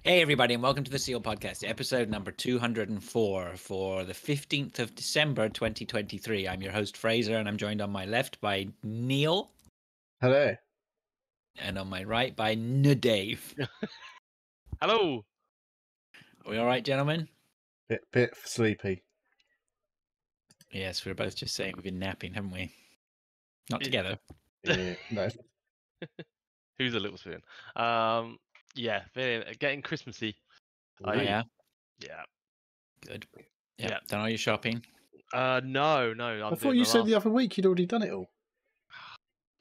Hey, everybody, and welcome to the Seal Podcast, episode number 204 for the 15th of December, 2023. I'm your host, Fraser, and I'm joined on my left by Neil. Hello. And on my right by Dave. Hello. Are we all right, gentlemen? Bit sleepy. Yes, we're both just saying we've been napping, haven't we? Not together. Yeah, no. Who's a little spoon? Yeah, getting Christmassy. Oh, yeah? Yeah. Good. Yeah. Done all your shopping? No. I thought you said the other week you'd already done it all.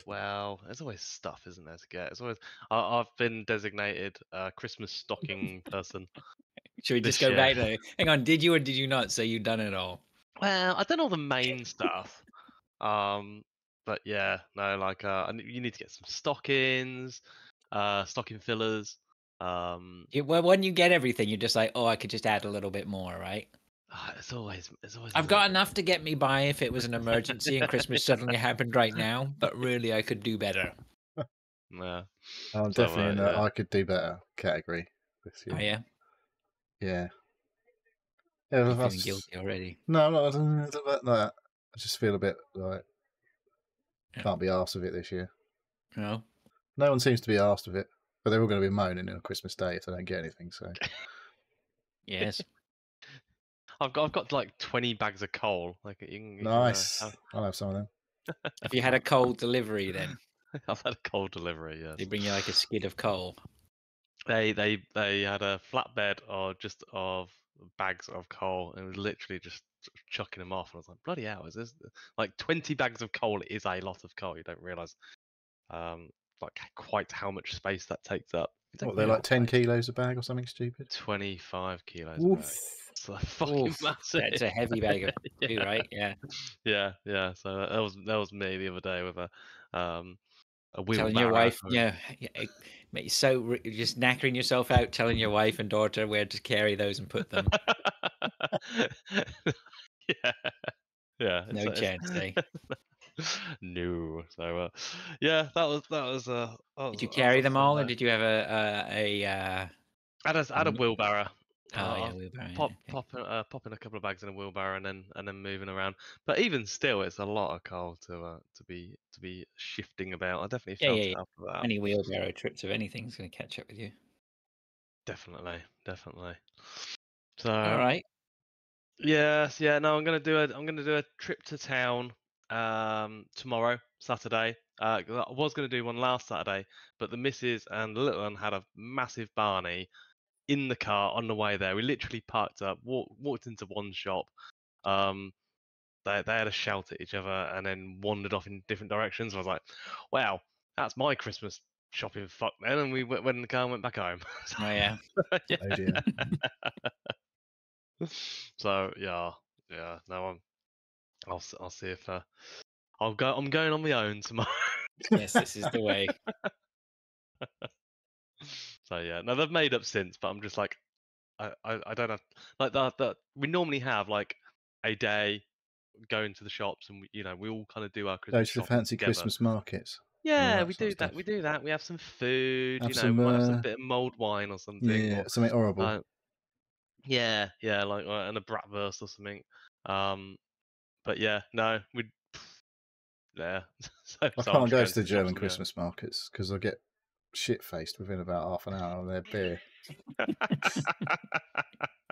Well, there's always stuff, isn't there, to get? It's always. I've been designated a Christmas stocking person. Should we just go back there? Hang on, did you or did you not say you'd done it all? Well, I've done all the main stuff. But yeah, no, like you need to get some stockings, stocking fillers. Well, when you get everything, you're just like, oh, I could just add a little bit more, right? It's always. I've got enough to get me by if it was an emergency and Christmas suddenly happened right now, but really I could do better. Yeah. I'm definitely in the I could do better category this year. Oh, yeah? Yeah. You're feeling guilty already. No, I'm not about that. I just feel a bit like can't be arsed with it this year. No? No one seems to be arsed with it, but they're all going to be moaning on Christmas Day if they don't get anything, so... Yes. I've got like 20 bags of coal. Like nice. I'll have some of them. Have you had a coal delivery then? I've had a coal delivery. Yes. They bring you like a skid of coal. They had a flatbed of bags of coal and it was literally just chucking them off. And I was like, bloody hell! Is this like 20 bags of coal? Is a lot of coal. You don't realise, like quite how much space that takes up. What, they're like 10 kilos a bag or something stupid? 25 kilos a bag. It's like fucking massive. It's a heavy bag of food, right? Yeah. Yeah. So that was me the other day with a wheelbarrow. Telling your wife, so just knackering yourself out, telling your wife and daughter where to carry those and put them. Yeah. No chance, eh? No. So yeah, that was. Did you carry them all, or did you have a? I had a wheelbarrow. Oh yeah, wheelbarrow. Popping a couple of bags in a wheelbarrow and then moving around. But even still, it's a lot of coal to be shifting about. I definitely felt it after that. Any wheelbarrow trips of anything's going to catch up with you. Definitely. So all right. Yes, yeah. No, I'm gonna do a trip to town tomorrow, Saturday. I was gonna do one last Saturday, but the missus and the little one had a massive Barney in the car on the way there. We literally parked up, walked into one shop. They had a shout at each other and then wandered off in different directions. I was like, wow, that's my Christmas shopping fuck then. And we went in the car and went back home. Oh yeah. Yeah. Oh dear. So yeah. No, I'll see if I'm going on my own tomorrow. Yes, this is the way. So yeah, no, they've made up since, but I'm just like, I don't have like that. We normally have like a day going to the shops, and we all kind of do our Christmas. Go to the fancy together. Christmas markets. Yeah, we do that. We do that. We have some food. Have we might have some bit of mulled wine or something. Yeah, something horrible. Yeah, like and a bratwurst or something. But yeah, no, yeah. I can't go to the German Christmas markets because I get shit faced within about half an hour of their beer.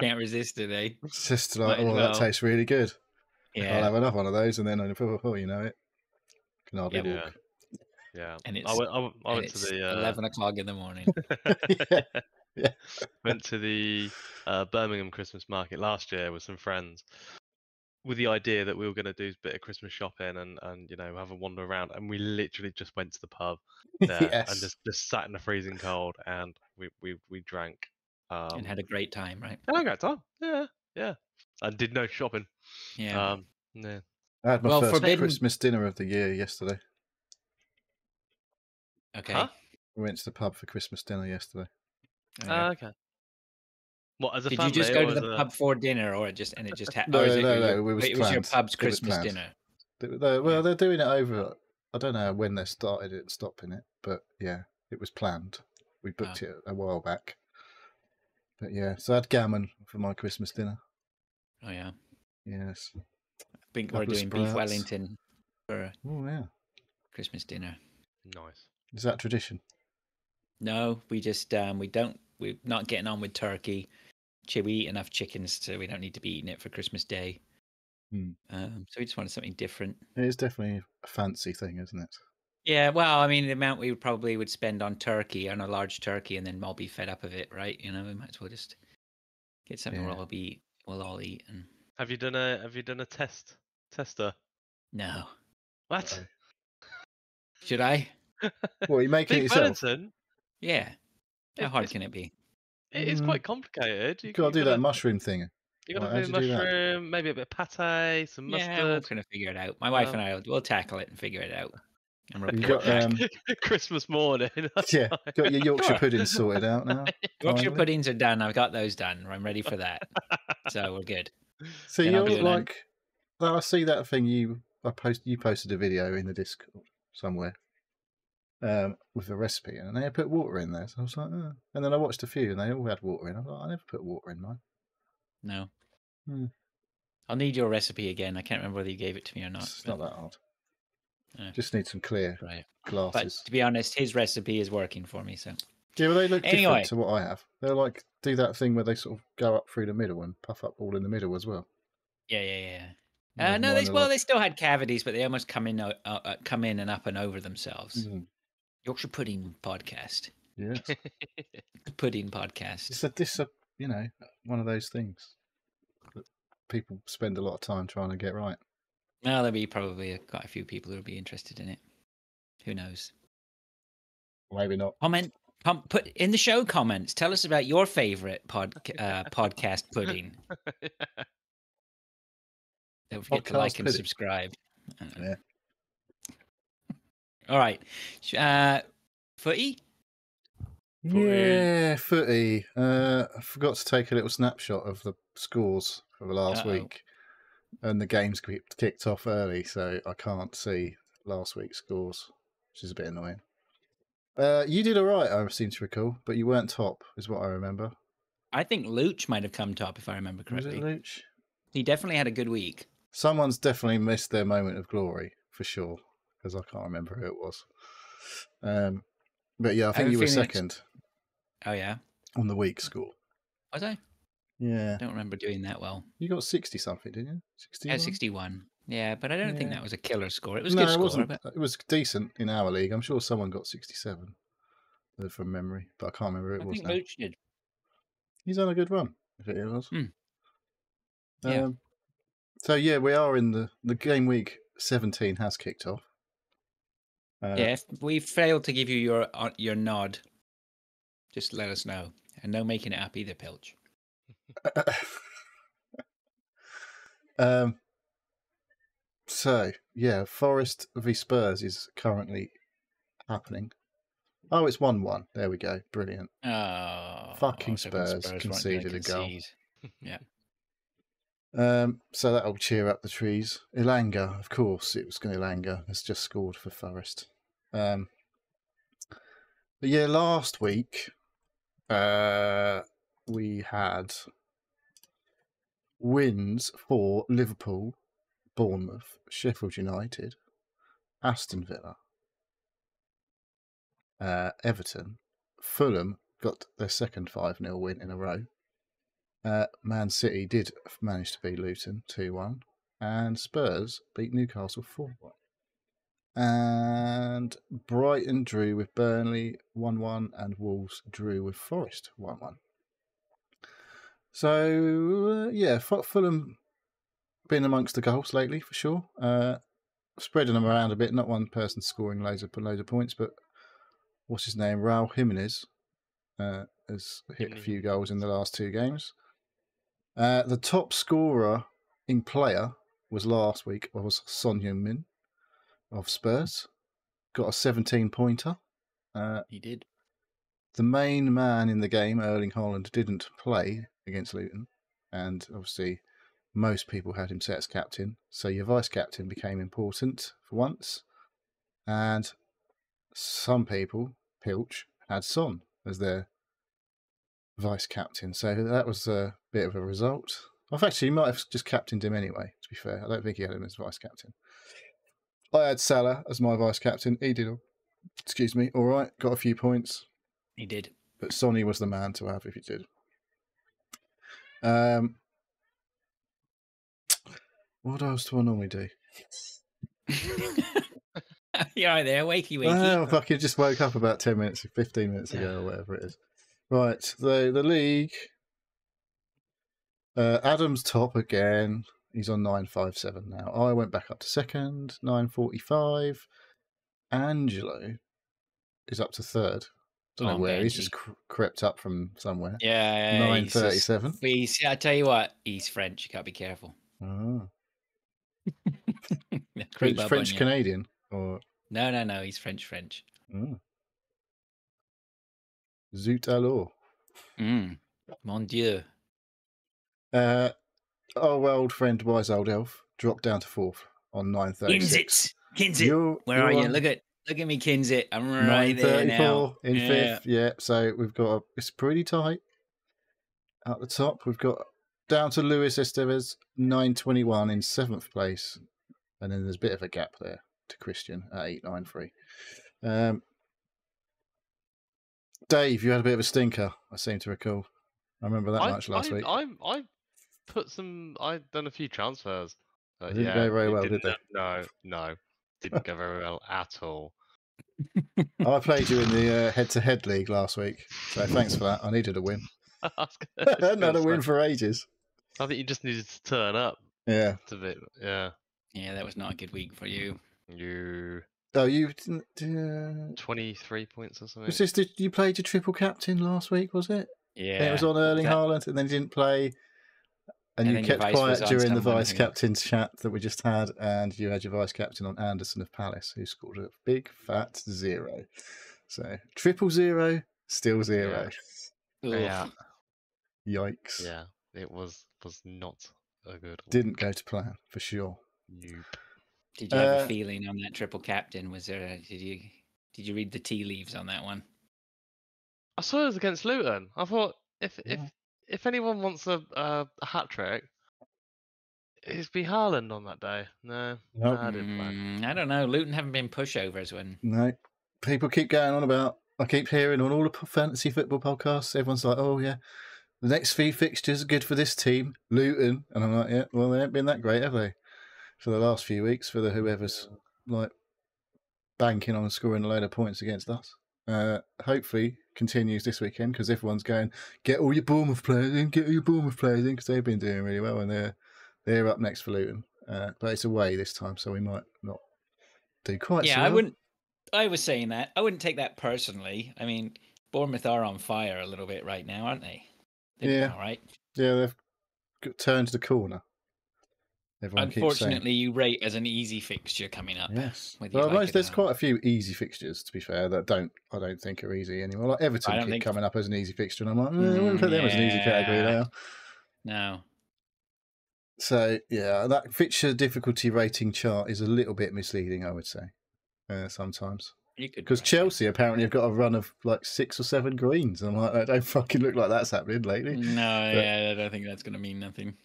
Can't resist it, eh? It's just like, that tastes really good. Yeah. I'll have another one of those, and then before you know it, can hardly walk. Yeah. And it's I went to the 11 o'clock in the morning. Yeah. Went to the Birmingham Christmas market last year with some friends, with the idea that we were going to do a bit of Christmas shopping and have a wander around, and we literally just went to the pub there and just sat in the freezing cold, and we drank and had a great time, right? I had a great time. Yeah. And did no shopping. Yeah. Yeah. I had my first Christmas dinner of the year yesterday. Okay. Huh? We went to the pub for Christmas dinner yesterday. Okay. What, as a Did family? you just go to the pub for dinner, or it just happened? No, it was your pub's Christmas dinner. Well, they're doing it over. I don't know when they started it and stopping it, but yeah, it was planned. We booked it a while back. But yeah, so I had gammon for my Christmas dinner. Oh yeah, Yes. I think Couple we're of doing beef sprouts. Wellington for Oh yeah. Christmas dinner. Nice. Is that tradition? No, we just we're not getting on with turkey. We eat enough chickens, so we don't need to be eating it for Christmas Day. Hmm. So we just wanted something different. It is definitely a fancy thing, isn't it? Yeah, well, I mean, the amount we probably would spend on turkey, on a large turkey, and then I'll be fed up of it, right? You know, we might as well just get something Yeah. we'll all eat. And Have you done a tester? no, What? Uh-oh. should I? What, are you making it Beef yourself? Wellington? Yeah. How It- hard it's, can it be? it is quite complicated. You've got to do that mushroom thing. You got to How'd do you do that? mushroom, maybe a bit of pate, some Yeah, we're mustard. gonna figure it out. My wife and I will tackle it and figure it out and You report got back. Christmas morning. that's Yeah, fine. got your Yorkshire Sure. puddings sorted out now. Yorkshire finally. puddings are done. I've got those done. I'm ready for that. So we're good. So Then I'll you're do an- like, well, I see that thing you posted a video in the Discord somewhere with a recipe, and they had put water in there. So I was like, oh. And then I watched a few, and they all had water in. I was like, I never put water in mine. No. Hmm. I'll need your recipe again. I can't remember whether you gave it to me or not. It's not that hard. Yeah. Just need some clear Right. But glasses. to be honest, his recipe is working for me. So Yeah, well, they look Anyway. different to what I have. They're like do that thing where they sort of go up through the middle and puff up all in the middle as well. yeah. Whereas No, mine are like- they still had cavities, but they almost come in and up and over themselves. Mm, Yorkshire Pudding Podcast. yes. The Pudding Podcast. This one of those things that people spend a lot of time trying to get right. Well, there'll be probably quite a few people who'll be interested in it. Who knows? Maybe not. Put in the show comments. Tell us about your favorite podcast pudding. Don't forget to Podcast like and pudding. subscribe. Yeah. All right. Footy? Yeah, footy. I forgot to take a little snapshot of the scores for the last Uh-oh. week, and the game's kicked off early, so I can't see last week's scores, which is a bit annoying. You did all right, I seem to recall, but you weren't top, is what I remember. I think Luch might have come top, if I remember Was correctly. it Luch? He definitely had a good week. Someone's definitely missed their moment of glory, for sure, because I can't remember who it was. But yeah, I think have a you were feeling it's- second Oh, yeah? on the week score. Was I? Yeah. I don't remember doing that well. You got 60 something, didn't you? 61? Yeah, 61. Yeah, but I don't think Yeah. that was a killer score. It was a No, good it score. wasn't. But... It was decent in our league. I'm sure someone got 67 from memory, but I can't remember who it I was think now. Luch did. He's on a good run, if it was. Yeah. So yeah, we are in the game week 17 has kicked off. Yeah, if we failed to give you your nod, just let us know. And no making it up either, Pilch. So yeah, Forest v Spurs is currently happening. Oh, it's 1-1. There we go. Brilliant. Oh, Fucking so when Spurs weren't conceded gonna a goal. concede. Yeah. So that'll cheer up the trees. Ilanga, of course, it was Ilanga has just scored for Forest. But yeah, last week we had wins for Liverpool, Bournemouth, Sheffield United, Aston Villa, Everton, Fulham got their second 5-0 win in a row. Man City did manage to beat Luton 2-1, and Spurs beat Newcastle 4-1. And Brighton drew with Burnley 1-1, and Wolves drew with Forest 1-1. So yeah, Fulham been amongst the goals lately for sure. Spreading them around a bit. Not one person scoring loads of points, but what's his name? Raul Jimenez has hit a few goals in the last 2 games. The top scorer in player was last week was Son Heung-min of Spurs. Got a 17-pointer. He did. The main man in the game, Erling Haaland, didn't play against Luton, and obviously most people had him set as captain. So your vice captain became important for once, and some people, Pilch, had Son as their vice captain. So that was a bit of a result. He might have just captained him anyway, to be fair. I don't think he had him as vice captain. I had Salah as my vice captain. He did, excuse me, all right, got a few points. He did. But Sonny was the man to have if he did. What else do I normally do? You're right there, wakey wakey. Oh, fuck, I just woke up about 10 minutes, 15 minutes ago, or whatever it is. Right, the league. Adam's top again. He's on 957 now. I went back up to second, 945. Angelo is up to third. Don't know where. Benji. He's just crept up from somewhere. Yeah, 937. I tell you what, he's French. You gotta be careful. Oh. French Canadian or no, he's French. Oh. Zut alors. Mon Dieu. Our old friend Wise Old Elf dropped down to fourth on 936. Kinsit. Where are you? Look at me, Kinsit. I'm right there now. In fifth. Yeah. So we've got it's pretty tight. At the top, we've got down to Luis Estevez, 921 in seventh place, and then there's a bit of a gap there to Christian at 893. Dave, you had a bit of a stinker. I seem to recall. I remember that much last week. I done a few transfers. They didn't go very well, did they? No, didn't go very well at all. I played you in the head-to-head league last week, so thanks for that. I needed a win. I hadn't had a win for ages. I think you just needed to turn up. Yeah. Yeah, that was not a good week for you. Oh, you didn't... 23 points or something. Was this you played your triple captain last week, was it? Yeah. And it was on Erling Haaland, and then you didn't play... And you kept quiet during the vice captain's chat that we just had, and you had your vice captain on Anderson of Palace, who scored a big fat 0. So 000, still 0. Yeah. Yikes. Yeah, it was not a good one. Didn't go to plan for sure. Nope. Did you have a feeling on that triple captain? Was there? Did you read the tea leaves on that one? I saw it was against Luton. I thought if anyone wants a hat trick, it'd be Haaland on that day. No, nope. I didn't plan. I don't know. Luton haven't been pushovers when. No, people keep going on about. I keep hearing on all the fantasy football podcasts. Everyone's like, "Oh yeah, the next few fixtures are good for this team, Luton," and I'm like, "Yeah, well they haven't been that great, have they? For the last few weeks, for the whoever's like banking on scoring a load of points against us." Hopefully continues this weekend because everyone's going, get all your Bournemouth players in, because they've been doing really well and they're up next for Luton. But it's away this time, so we might not do quite so well. I was saying that. I wouldn't take that personally. I mean, Bournemouth are on fire a little bit right now, aren't they? They're all right. Yeah, they've turned the corner. Everyone Unfortunately, you rate as an easy fixture coming up. Yes. There's quite a few easy fixtures, to be fair, that I don't think are easy anymore. Like Everton keep coming up as an easy fixture, and I'm like, I wouldn't put them as an easy category now. No. So, yeah, that fixture difficulty rating chart is a little bit misleading, I would say, sometimes. Because Chelsea apparently have got a run of like 6 or 7 greens. I'm like, that don't fucking look like that's happening lately. No, I don't think that's going to mean nothing.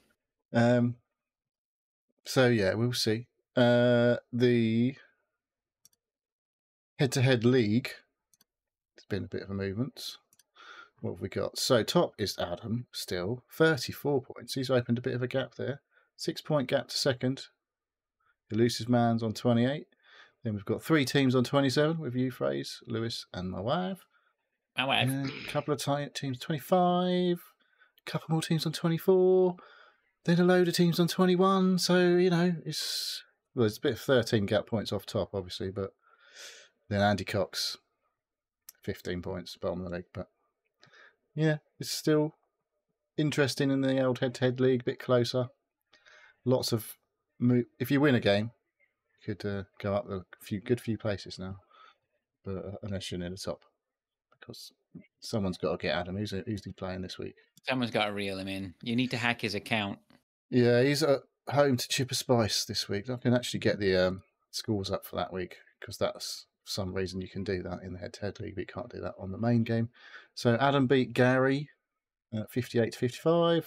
So, yeah, we'll see. The head-to-head league, there's been a bit of a movement. What have we got? So, top is Adam, still, 34 points. He's opened a bit of a gap there. 6-point gap to second. Elusive Man's on 28. Then we've got 3 teams on 27 with you, Fraze, Lewis, and my wife. A couple of teams 25. A couple more teams on 24. Then a load of teams on 21, so, it's a bit of 13 gap points off top, obviously, but then Andy Cox, 15 points, bottom of the league. But, yeah, it's still interesting in the old head-to-head league, a bit closer. Lots of... If you win a game, you could go up a good few places now, but unless you're near the top, because someone's got to get Adam. Who's he playing this week? Someone's got to reel him in. You need to hack his account. Yeah, he's at home to Chipper Spice this week. I can actually get the scores up for that week because that's for some reason you can do that in the head-to-head league, but you can't do that on the main game. So Adam beat Gary 58-55.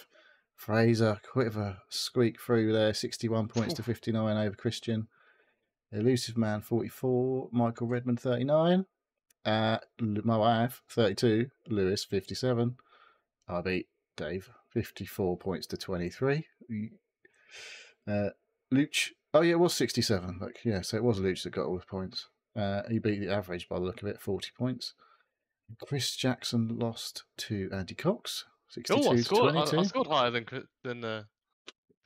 Fraser, quick of a squeak through there, 61 points to 59 over Christian. Elusive Man, 44. Michael Redmond, 39. My wife, 32. Lewis, 57. I beat Dave, 54 points to 23. Luch, oh yeah, it was 67. Look, yeah, so it was Luch that got all the points. He beat the average by the look of it, 40 points. Chris Jackson lost to Andy Cox, 62 to 22. I scored higher than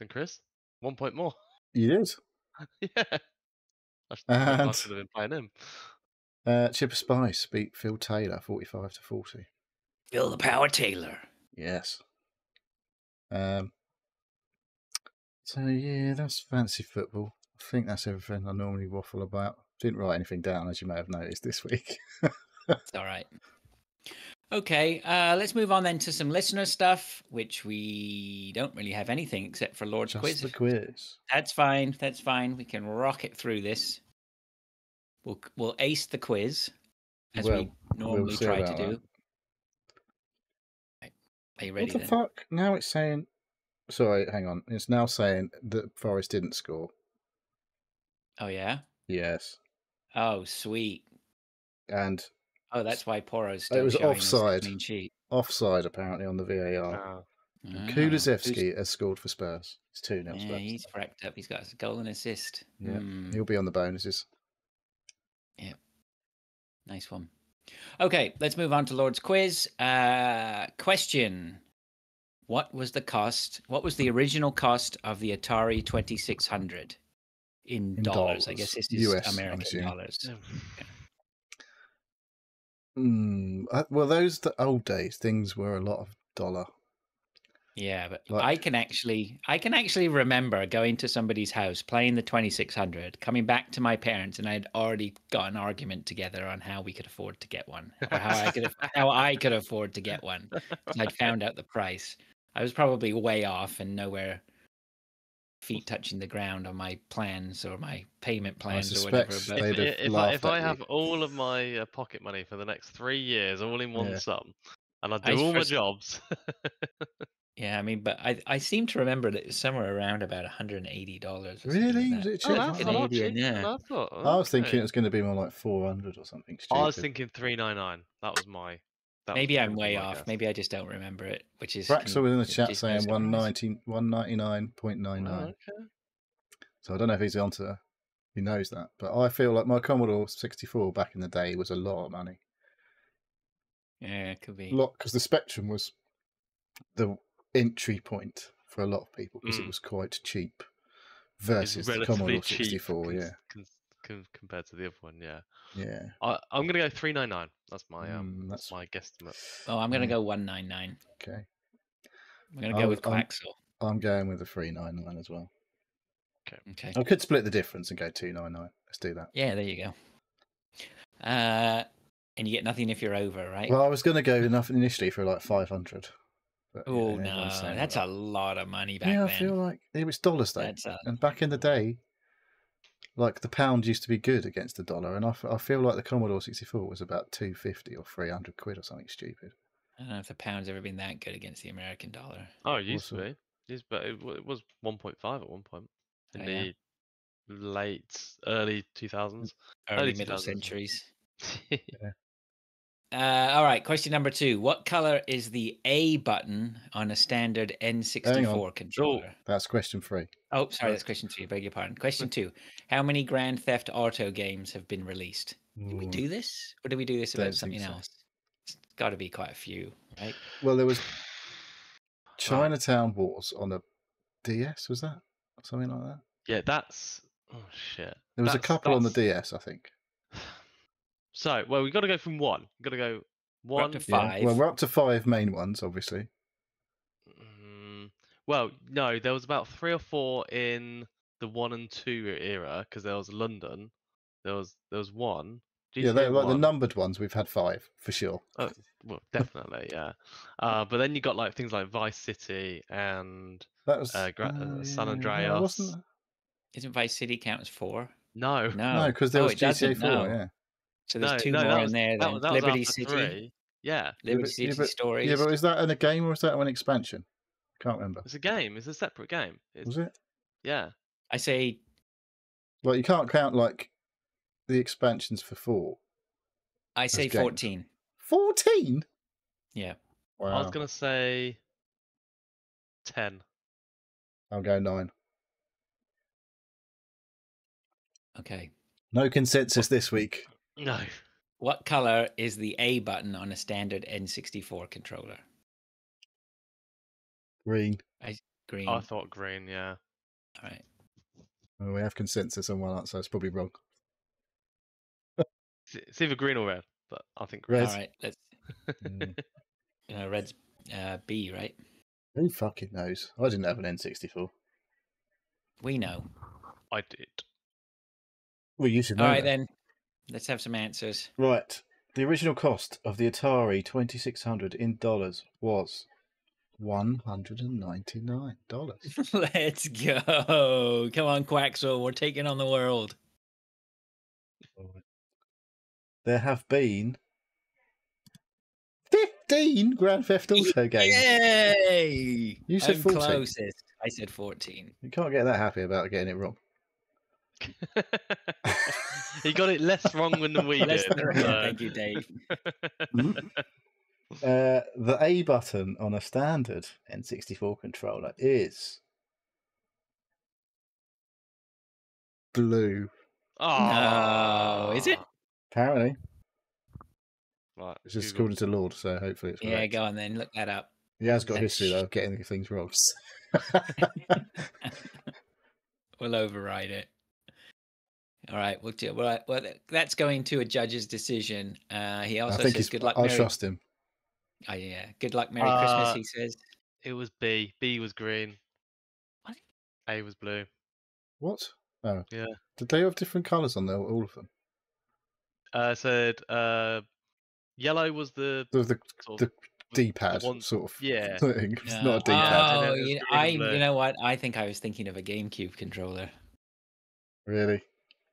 Chris. 1 point more. You did. Yeah. I And should have been playing him. Chipper Spice beat Phil Taylor, 45 to 40. Phil the Power Taylor. Yes. So yeah, that's fancy football. I think that's everything I normally waffle about. Didn't write anything down, as you may have noticed this week. It's all right. Okay, let's move on then to some listener stuff, which we don't really have anything except for Lord's Just Quiz. the quiz. That's fine. That's fine. We can rocket through this. We'll ace the quiz as we normally see try to about do. that. Right. Are you ready? What the then? fuck? Now it's saying. Sorry, hang on. It's now saying that Forest didn't score. Oh yeah. Yes. Oh sweet. And Oh, that's why Poro's still it was showing us the offside. clean sheet. Offside, apparently, on the VAR. Kulusevski has scored for Spurs. It's 2-0 Yeah, Spurs. he's fracked up. He's got a goal and assist. Yeah, he'll be on the bonuses. Yeah, nice one. Okay, let's move on to Lord's Quiz. Question: What was the cost? What was the original cost of the Atari 2600 in dollars? I guess this is US, American dollars. Well, the old days, things were a lot of dollar. Yeah, but I can actually remember going to somebody's house, playing the 2600, coming back to my parents, and I'd already got an argument together on how we could afford to get one, or how I could afford to get one. I'd found out the price. I was probably way off and nowhere feet touching the ground on my plans or my payment plans or whatever. But if I have all of my pocket money for the next 3 years, all in one sum, and I do all my jobs. Yeah, I mean, but I seem to remember that it was somewhere around about $180. Really? Was it Canadian? Yeah. I was thinking it was going to be more like 400 or something stupid. I was thinking 399. That was my. Maybe I'm way off. Maybe I just don't remember it. Which is Braxel was in the chat saying 199.99. Okay. So I don't know if he's onto. He knows that, but I feel like my Commodore 64 back in the day was a lot of money. Yeah, it could be. Because the Spectrum was the entry point for a lot of people because it was quite cheap versus the Commodore 64. Compared to the other one, yeah. I'm gonna go 399. That's my that's my guesstimate. Oh, I'm gonna go 199. Okay. I'm gonna go with Quaxel. I'm going with the 399 as well. Okay. I could split the difference and go 299. Let's do that. Yeah, there you go. And you get nothing if you're over, right? Well, I was going to go nothing initially for like 500. Oh no, that's a lot of money back then. Yeah, I feel like it was dollars though, and back in the day, like the pound used to be good against the dollar, and I feel like the Commodore 64 was about 250 or 300 quid or something stupid. I don't know if the pound's ever been that good against the American dollar. Oh, it used to be. But it was 1.5 at one point in the early 2000s, early middle centuries. All right, question number 2. What color is the A button on a standard N64 controller? That's question 3. Oh, sorry, that's question 3. Beg your pardon. Question 2. How many Grand Theft Auto games have been released? Did we do this? Or did we do this about something else? It's got to be quite a few, right? Well, there was Chinatown Wars on a DS, was that? Something like that? Yeah, that's... Oh, shit. There was a couple on the DS, I think. So, well, we've got to go from 1. We've got to go 1 up to 5. Yeah. Well, we're up to 5 main ones, obviously. Well, no, there was about 3 or 4 in the 1 and 2 era because there was London. There was 1. GTA they're like the numbered ones. We've had 5 for sure. Oh, well, definitely, yeah. But then you got like things like Vice City and that was San Andreas. Isn't Vice City count as 4? No, because there was GTA 4. Yeah. So there's 2 more in there. Then Liberty City. 3. Yeah, Liberty City Stories. Yeah, but is that in a game or is that an expansion? Can't remember. it's a game. It's a separate game. Was it? Yeah. I say Like you can't count like the expansions for 4. I say games. 14. 14? Yeah. Wow. I was gonna say 10. I'll go 9. Okay. No consensus this week. No. What color is the A button on a standard N64 controller? Green. Green. I thought green. Yeah. All right. Well, we have consensus on one answer. It's probably wrong. It's either green or red, but I think green. Red. All right. Let's. Red's B, right? Who fucking knows? I didn't have an N64. We know. I did. Well, you should know. All right, that. then. Let's have some answers. Right. The original cost of the Atari 2600 in dollars was $199. Let's go. Come on, Quaxel. We're taking on the world. There have been 15 Grand Theft Auto games. Yay! You said I'm 14. closest. I said 14. You can't get that happy about getting it wrong. He got it less wrong than we Less did. than right. Thank you, Dave. The A button on a standard N64 controller is blue. No, is it? Apparently. Right, It's just Google. according to Lord, so hopefully it's Yeah, correct. go on then. Look that up. He has got a Let's- history, though, of getting things wrong. We'll override it. All right. Well, that's going to a judge's decision. He also says, "Good luck, I Merry." trust him. Oh, yeah. Good luck, Merry Christmas. He says. It was B. B was green. What? A was blue. What? Oh. Yeah. Did they have different colours on there, all of them? Said yellow was the The sort of D-pad one- sort of yeah. thing. It's No. not a D-pad. and Oh, then there's you green and blue. know what? I think I was thinking of a GameCube controller. Really?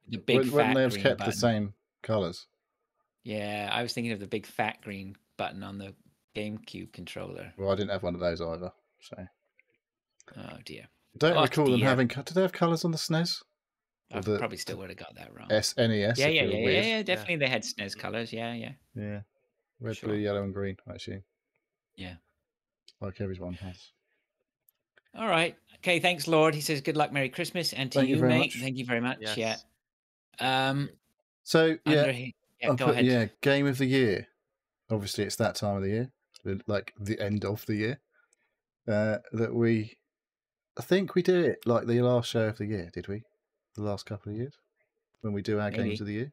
The big Wouldn't fat they have green kept button. the same colours? Yeah, I was thinking of the big fat green button on the GameCube controller. Well, I didn't have one of those either. So Oh dear. I don't Oh, recall them dear. having. Did they have colours on the SNES? I Or the probably still would have got that wrong. SNES? Yeah, if yeah, you were yeah, weird. yeah, definitely. They had SNES colors. Yeah, yeah. Yeah. Red, Sure. blue, yellow, and green, actually. Yeah. Like everyone has. All right. Okay. Thanks, Lord. He says, "Good luck, Merry Christmas," and to Thank you you, very mate. much. Thank you very much. Yes. Yeah. So, yeah, Yeah. I'll Go put, ahead. yeah, Game of the Year. Obviously, it's that time of the year, like the end of the year, that we. I think we do it like the last show of the year, did we? The last couple of years when we do our Maybe. games of the year.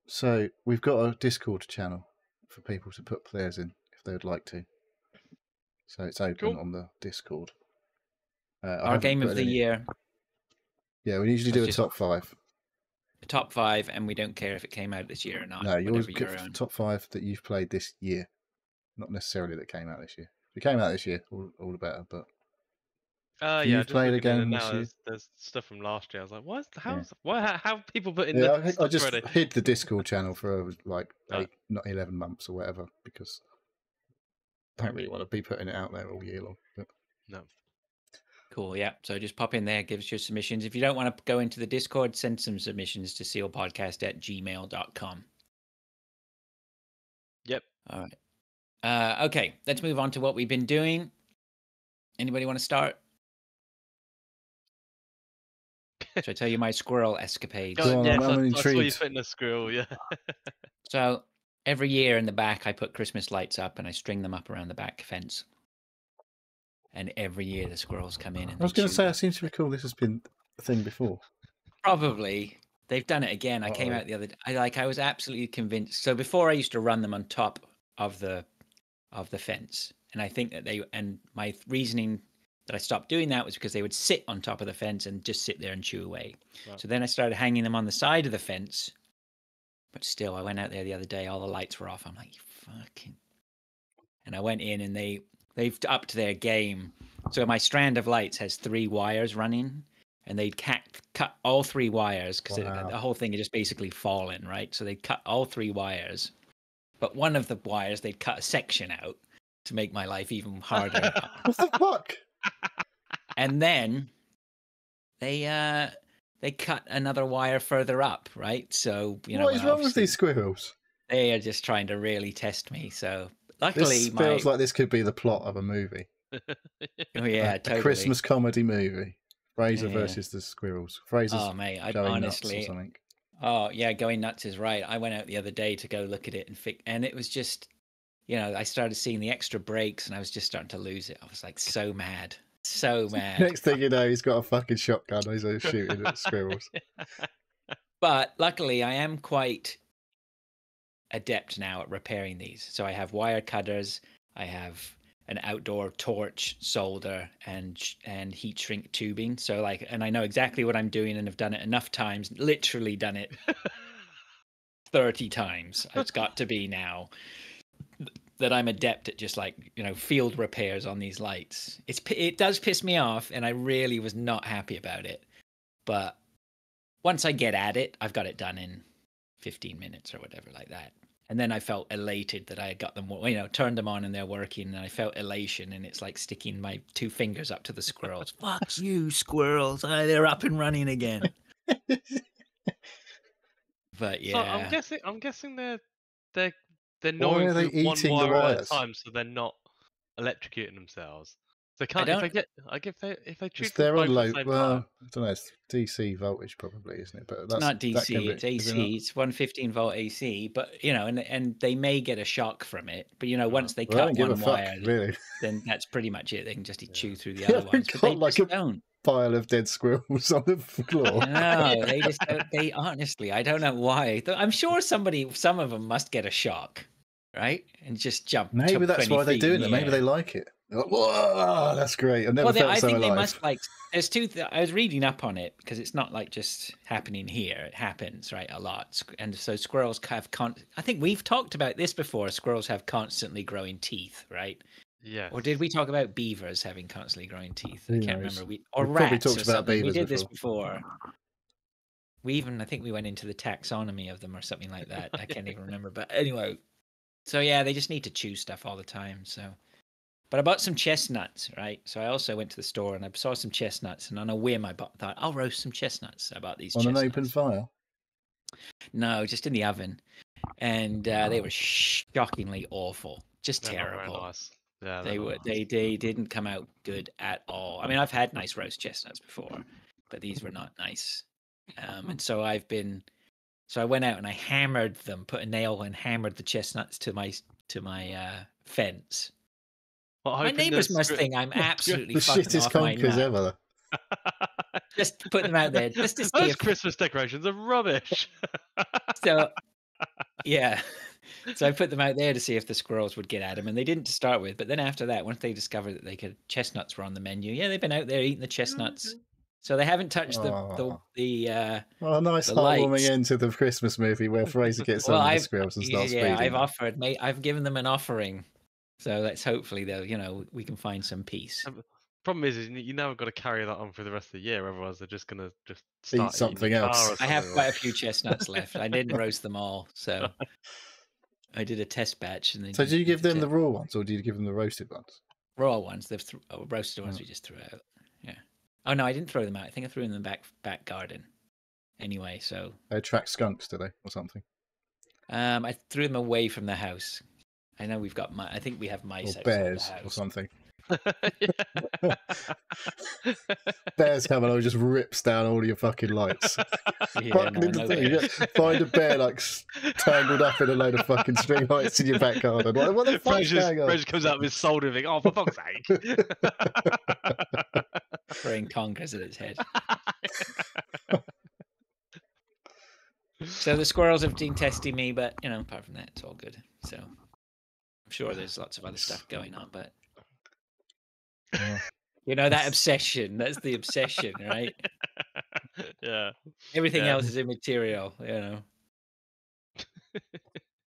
So we've got a Discord channel for people to put players in if they would like to. So it's open Cool. on the Discord. I Our haven't game of put the any- year, Yeah, we usually do a Let's top 5. the top 5, and we don't care if it came out this year or not. No, yours whatever your own. top 5 that you've played this year, not necessarily that came out this year. If it came out this year, all the better. But Yeah. you've Just played a looking in game and this now year? there's stuff from last year. I was like, what? Yeah. How have people put in yeah, the I stuff just already? hid the Discord channel for like Oh. not 11 months or whatever because I don't really want to be putting it out there all year long. But No. Cool. Yeah. So just pop in there, give us your submissions. If you don't want to go into the Discord, send some submissions to sealpodcast@gmail.com. Yep. All right. Okay. Let's move on to what we've been doing. Anybody want to start? Should I tell you my squirrel escapades? Go on, yes, I'm I saw you intrigued. putting a squirrel. Yeah. So every year in the back, I put Christmas lights up and I string them up around the back fence. And every year the squirrels come in. And I was they going to chew say, I them. seem to recall this has been a thing before. Probably. They've done it again. I came Uh-oh. out the other day. I was absolutely convinced. So before I used to run them on top of the fence. And I think that my reasoning that I stopped doing that was because they would sit on top of the fence and just sit there and chew away. Right. So then I started hanging them on the side of the fence. But still, I went out there the other day, all the lights were off. I'm like, you fucking. And I went in and they've upped their game. So my strand of lights has 3 wires running. and they'd cut all 3 wires because Wow. the whole thing had just basically fallen, right? So they'd cut all 3 wires, but one of the wires they'd cut a section out to make my life even harder. What the fuck? And then they cut another wire further up, right? So what is wrong with these squirrels? They are just trying to really test me. So luckily, this feels like this could be the plot of a movie. Oh yeah, a totally. Christmas comedy movie. Fraser versus the squirrels. Fraser's mate, I going honestly, nuts or something. Oh yeah, going nuts is right. I went out the other day to go look at it and it was just, I started seeing the extra breaks and I was just starting to lose it. I was like so mad. Next thing you know, he's got a fucking shotgun. He's shooting at squirrels. But luckily, I am quite adept now at repairing these. So I have wire cutters. I have an outdoor torch, solder, and heat shrink tubing. So and I know exactly what I'm doing and have done it enough times. Literally done it 30 times. It's got to be now that I'm adept at just field repairs on these lights. It does piss me off, and I really was not happy about it. But once I get at it, I've got it done in 15 minutes or whatever like that. And then I felt elated that I had got them, turned them on and they're working. And I felt elation, and it's like sticking my 2 fingers up to the squirrels. Fuck you, squirrels! They're up and running again. But yeah, so I'm guessing they're Why are they eating the wires at a time, so they're not electrocuting themselves. They can't. If they choose they're both on low. at the same Well, time. I don't know. It's DC voltage probably, isn't it? But it's not DC. It's AC. It's 115-volt AC. But and they may get a shock from it. But once they cut one wire, really, then that's pretty much it. They can just chew through the other ones. But they just don't. Pile of dead squirrels on the floor. No, they just don't. They honestly, I don't know why. I'm sure some of them must get a shock, right? And just jump. Maybe that's why they're doing it. Maybe they like it. Like, whoa, that's great. I've never felt so alive. They must there's two. I was reading up on it because it's not just happening here. It happens a lot, and so squirrels have I think we've talked about this before. Squirrels have constantly growing teeth, right? Yeah. Or did we talk about beavers having constantly growing teeth? I can't remember. Or rats or something. We did this before. I think we went into the taxonomy of them or something like that. I can't even remember. But anyway, so yeah, they just need to chew stuff all the time. So, but I bought some chestnuts, right? So I also went to the store and I saw some chestnuts, and on a whim, I thought I'll roast some chestnuts. I bought these on chestnuts. an open fire. No, just in the oven, and they were shockingly awful, just terrible. Very nice. Yeah, they didn't come out good at all. I mean, I've had nice roast chestnuts before, but these were not nice. And so I went out and I hammered them, put a nail and hammered the chestnuts to my fence. My neighbours must think I'm absolutely the fucking shittest off my conkers nut. ever. Just put them out there, just to see Those Christmas decorations are rubbish. So, yeah. So I put them out there to see if the squirrels would get at them, and they didn't to start with. But then after that, once they discovered that chestnuts were on the menu, they've been out there eating the chestnuts. So they haven't touched the nice heartwarming end to the Christmas movie where Fraser gets on with the squirrels and starts feeding. I've given them an offering, so let's hopefully we can find some peace. Problem is you now got to carry that on for the rest of the year, otherwise they're just gonna eat something else. I have quite a few chestnuts left. I didn't roast them all, so I did a test batch. And so, do you give them the raw ones, or do you give them the roasted ones? Raw ones. The roasted ones we just threw out. Yeah. Oh no, I didn't throw them out. I think I threw them in the back garden. Anyway, so they attract skunks, do they, or something? I threw them away from the house. I know we've got I think we have mice or bears the house. or something. Bears come and just rips down all your fucking lights. Find a bear tangled up in a load of fucking string lights in your back garden. What the fuck's going on? Fraser comes out with his solder and thinks, oh, for fuck's sake. Throwing conkers at its head. So the squirrels have been testing me, but apart from that, it's all good. So I'm sure there's lots of other stuff going on, but that obsession. That's the obsession, right? Yeah. Everything else is immaterial,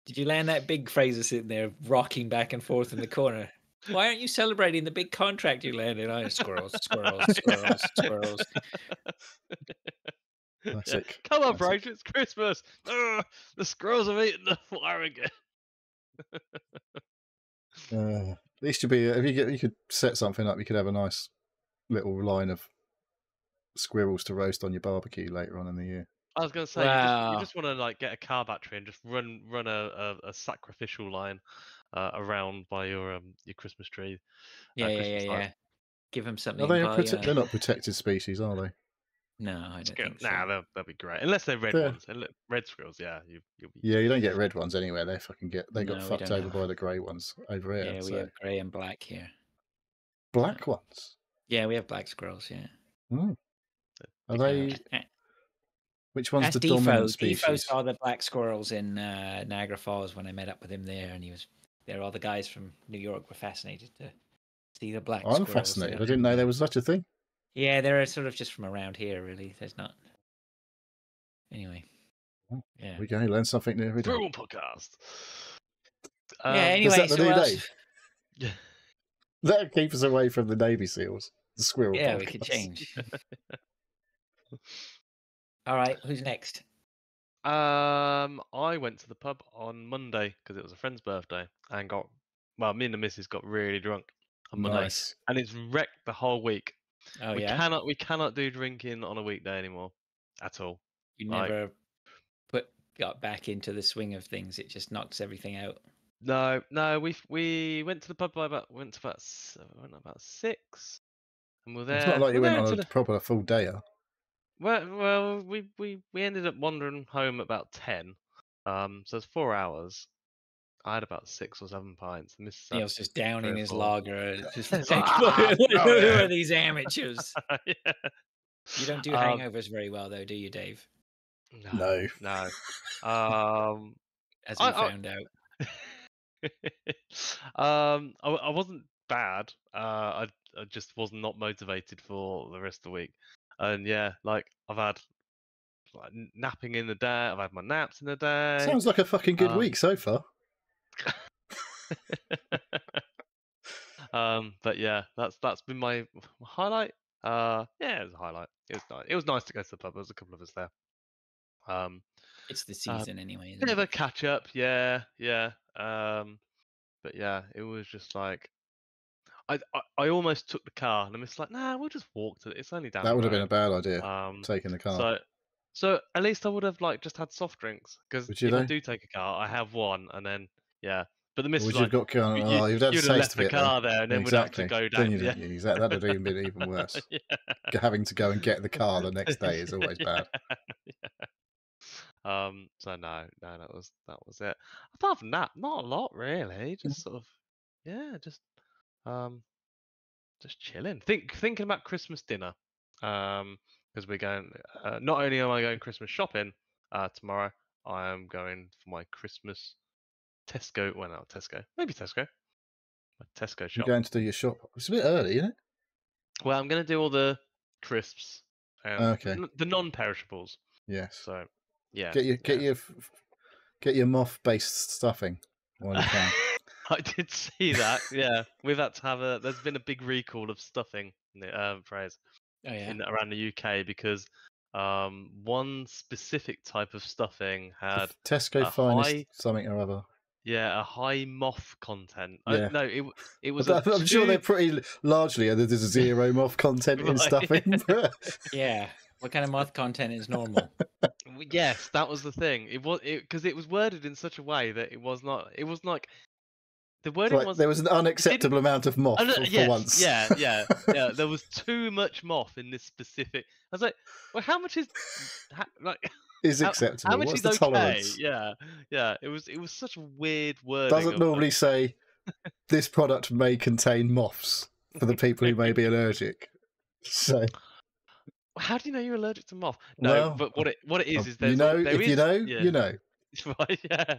Did you land that big Fraser sitting there rocking back and forth in the corner? Why aren't you celebrating the big contract you landed? Oh, squirrels, squirrels, squirrels, squirrels. Classic. Come on, Classic. Bryce, it's Christmas. Ugh, the squirrels have eaten the fire again. At least you'd be if you could set something up, you could have a nice little line of squirrels to roast on your barbecue later on in the year. I was going to say, Wow. you just want to like get a car battery and just run a sacrificial line around by your Christmas tree. Yeah. Give them something. Are they by, they're not protected species, are they? No, I don't think so. Nah, they'll be great unless they're red ones. Red squirrels, yeah, you'll be. Yeah, you don't get red ones anywhere. They got No, we fucked don't over have- by the grey ones over here. Yeah, we have grey and black here. black ones. Yeah, we have black squirrels. Yeah. Oh. Are they? Which one's That's the dominant Defo. Defo species? saw the black squirrels in Niagara Falls when I met up with him there, and all the guys from New York were fascinated to see the black I'm squirrels. fascinated. I didn't know there was such a thing. Yeah, they're sort of just from around here, really. There's not. Anyway. Yeah. We go learn something new every day. Squirrel podcast. Yeah. Anyway, is that the so new what else? name? That'll keep us away from the Navy SEALs. The squirrel. Yeah, podcast. we could change. All right, who's next? I went to the pub on Monday because it was a friend's birthday and me and the missus got really drunk on Monday, Nice. and it's wrecked the whole week. Oh, we yeah. we cannot do drinking on a weekday anymore at all. You like- never got back into the swing of things. It just knocks everything out. No, we went to the pub went about 6, and we're there. It's not like you we're went there on a proper full day. Well, we ended up wandering home at about 10. So it's 4 hours. I had about 6 or 7 pints. And Neil's just downing 3 or his 4. lager. Just It's like, like, who are these amateurs? Yeah. You don't do hangovers very well, though, do you, Dave? No. As we found out. I wasn't bad. I just was not motivated for the rest of the week. And yeah, like I've had like napping in the day. I've had my naps in the day. Sounds like a fucking good week so far. But yeah, that's been my highlight. Yeah, it was a highlight. It was nice. It was nice to go to the pub. There was a couple of us there. It's the season anyway. Bit of a catch up, yeah. But yeah, it was just like I almost took the car, and I'm just like, nah, we'll just walk to it. It's only down. That the would have been road. a bad idea. Taking the car. So at least I would have like just had soft drinks, because Would if you I though? do take a car, I have one, and then yeah. But the missus Would was like, you've got you'd have left the car there, and then we'd have to go down. Yeah. Exactly. That'd have been even worse. Yeah. Having to go and get the car the next day is always bad. Yeah. So no, that was it. Apart from that, not a lot really. Just sort of, yeah, just chilling. Thinking about Christmas dinner. Because we're going. Not only am I going Christmas shopping tomorrow, I am going for my Christmas Tesco. Well, not Tesco. Maybe Tesco. My Tesco shop. You're going to do your shop. It's a bit early, isn't it? Well, I'm going to do all the crisps and Okay. the non-perishables. Yes. So, yeah. Get your moth-based stuffing while you can. I did see that. Yeah, we've had to have there's been a big recall of stuffing in the phrase around the UK because one specific type of stuffing had Tesco finest something or other. Yeah, a high moth content. Yeah. No, it was. I'm sure they're pretty largely. There's a zero moth content in stuffing. Yeah. What kind of moth content is normal? Yes, that was the thing. It was because it was worded in such a way that it was not. It was like the wording was. There was an unacceptable amount of moth for once. Yeah. There was too much moth in this specific. I was like, well, how much is is acceptable? How much What's is the okay? tolerance? Yeah. It was such a weird word. Doesn't normally say this product may contain moths for the people who may be allergic. So. How do you know you're allergic to moth? No, well, but what it is there's you know you know. Right, yeah.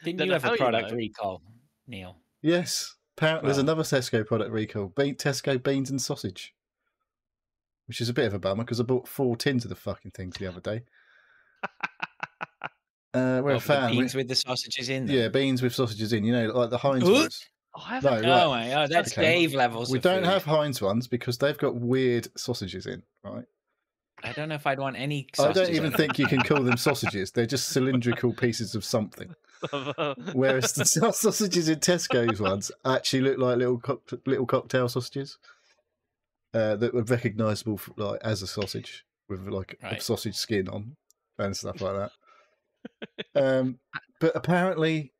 Didn't you have a product recall, Neil? Yes. Apparently, there's another Tesco product recall. Tesco beans and sausage, which is a bit of a bummer because I bought 4 tins of the fucking things the other day. We're a fan. Beans with the sausages in them. Yeah, beans with sausages in. You know, like the Heinz ones. I haven't. No, right. Oh my god, that's Okay. Dave levels. We of don't food. have Heinz ones because they've got weird sausages in, right? I don't know if I'd want any. I don't even on think you can call them sausages. They're just cylindrical pieces of something. Whereas the sausages in Tesco's ones actually look like little cocktail sausages that were recognisable as a sausage with a sausage skin on and stuff like that. But apparently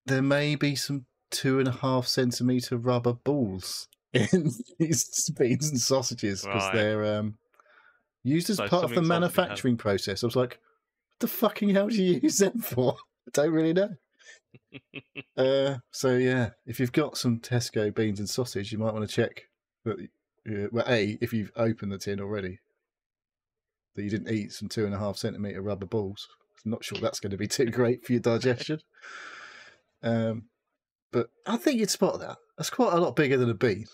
there may be some 2.5 centimetre rubber balls in these beans and sausages because they're used as part of the manufacturing process. I was like, what the fucking hell do you use them for? I don't really know. So yeah, if you've got some Tesco beans and sausage, you might want to check that. Well, if you've opened the tin already, that you didn't eat some 2.5 centimetre rubber balls. I'm not sure that's going to be too great for your digestion. But I think you'd spot that. That's quite a lot bigger than a bean.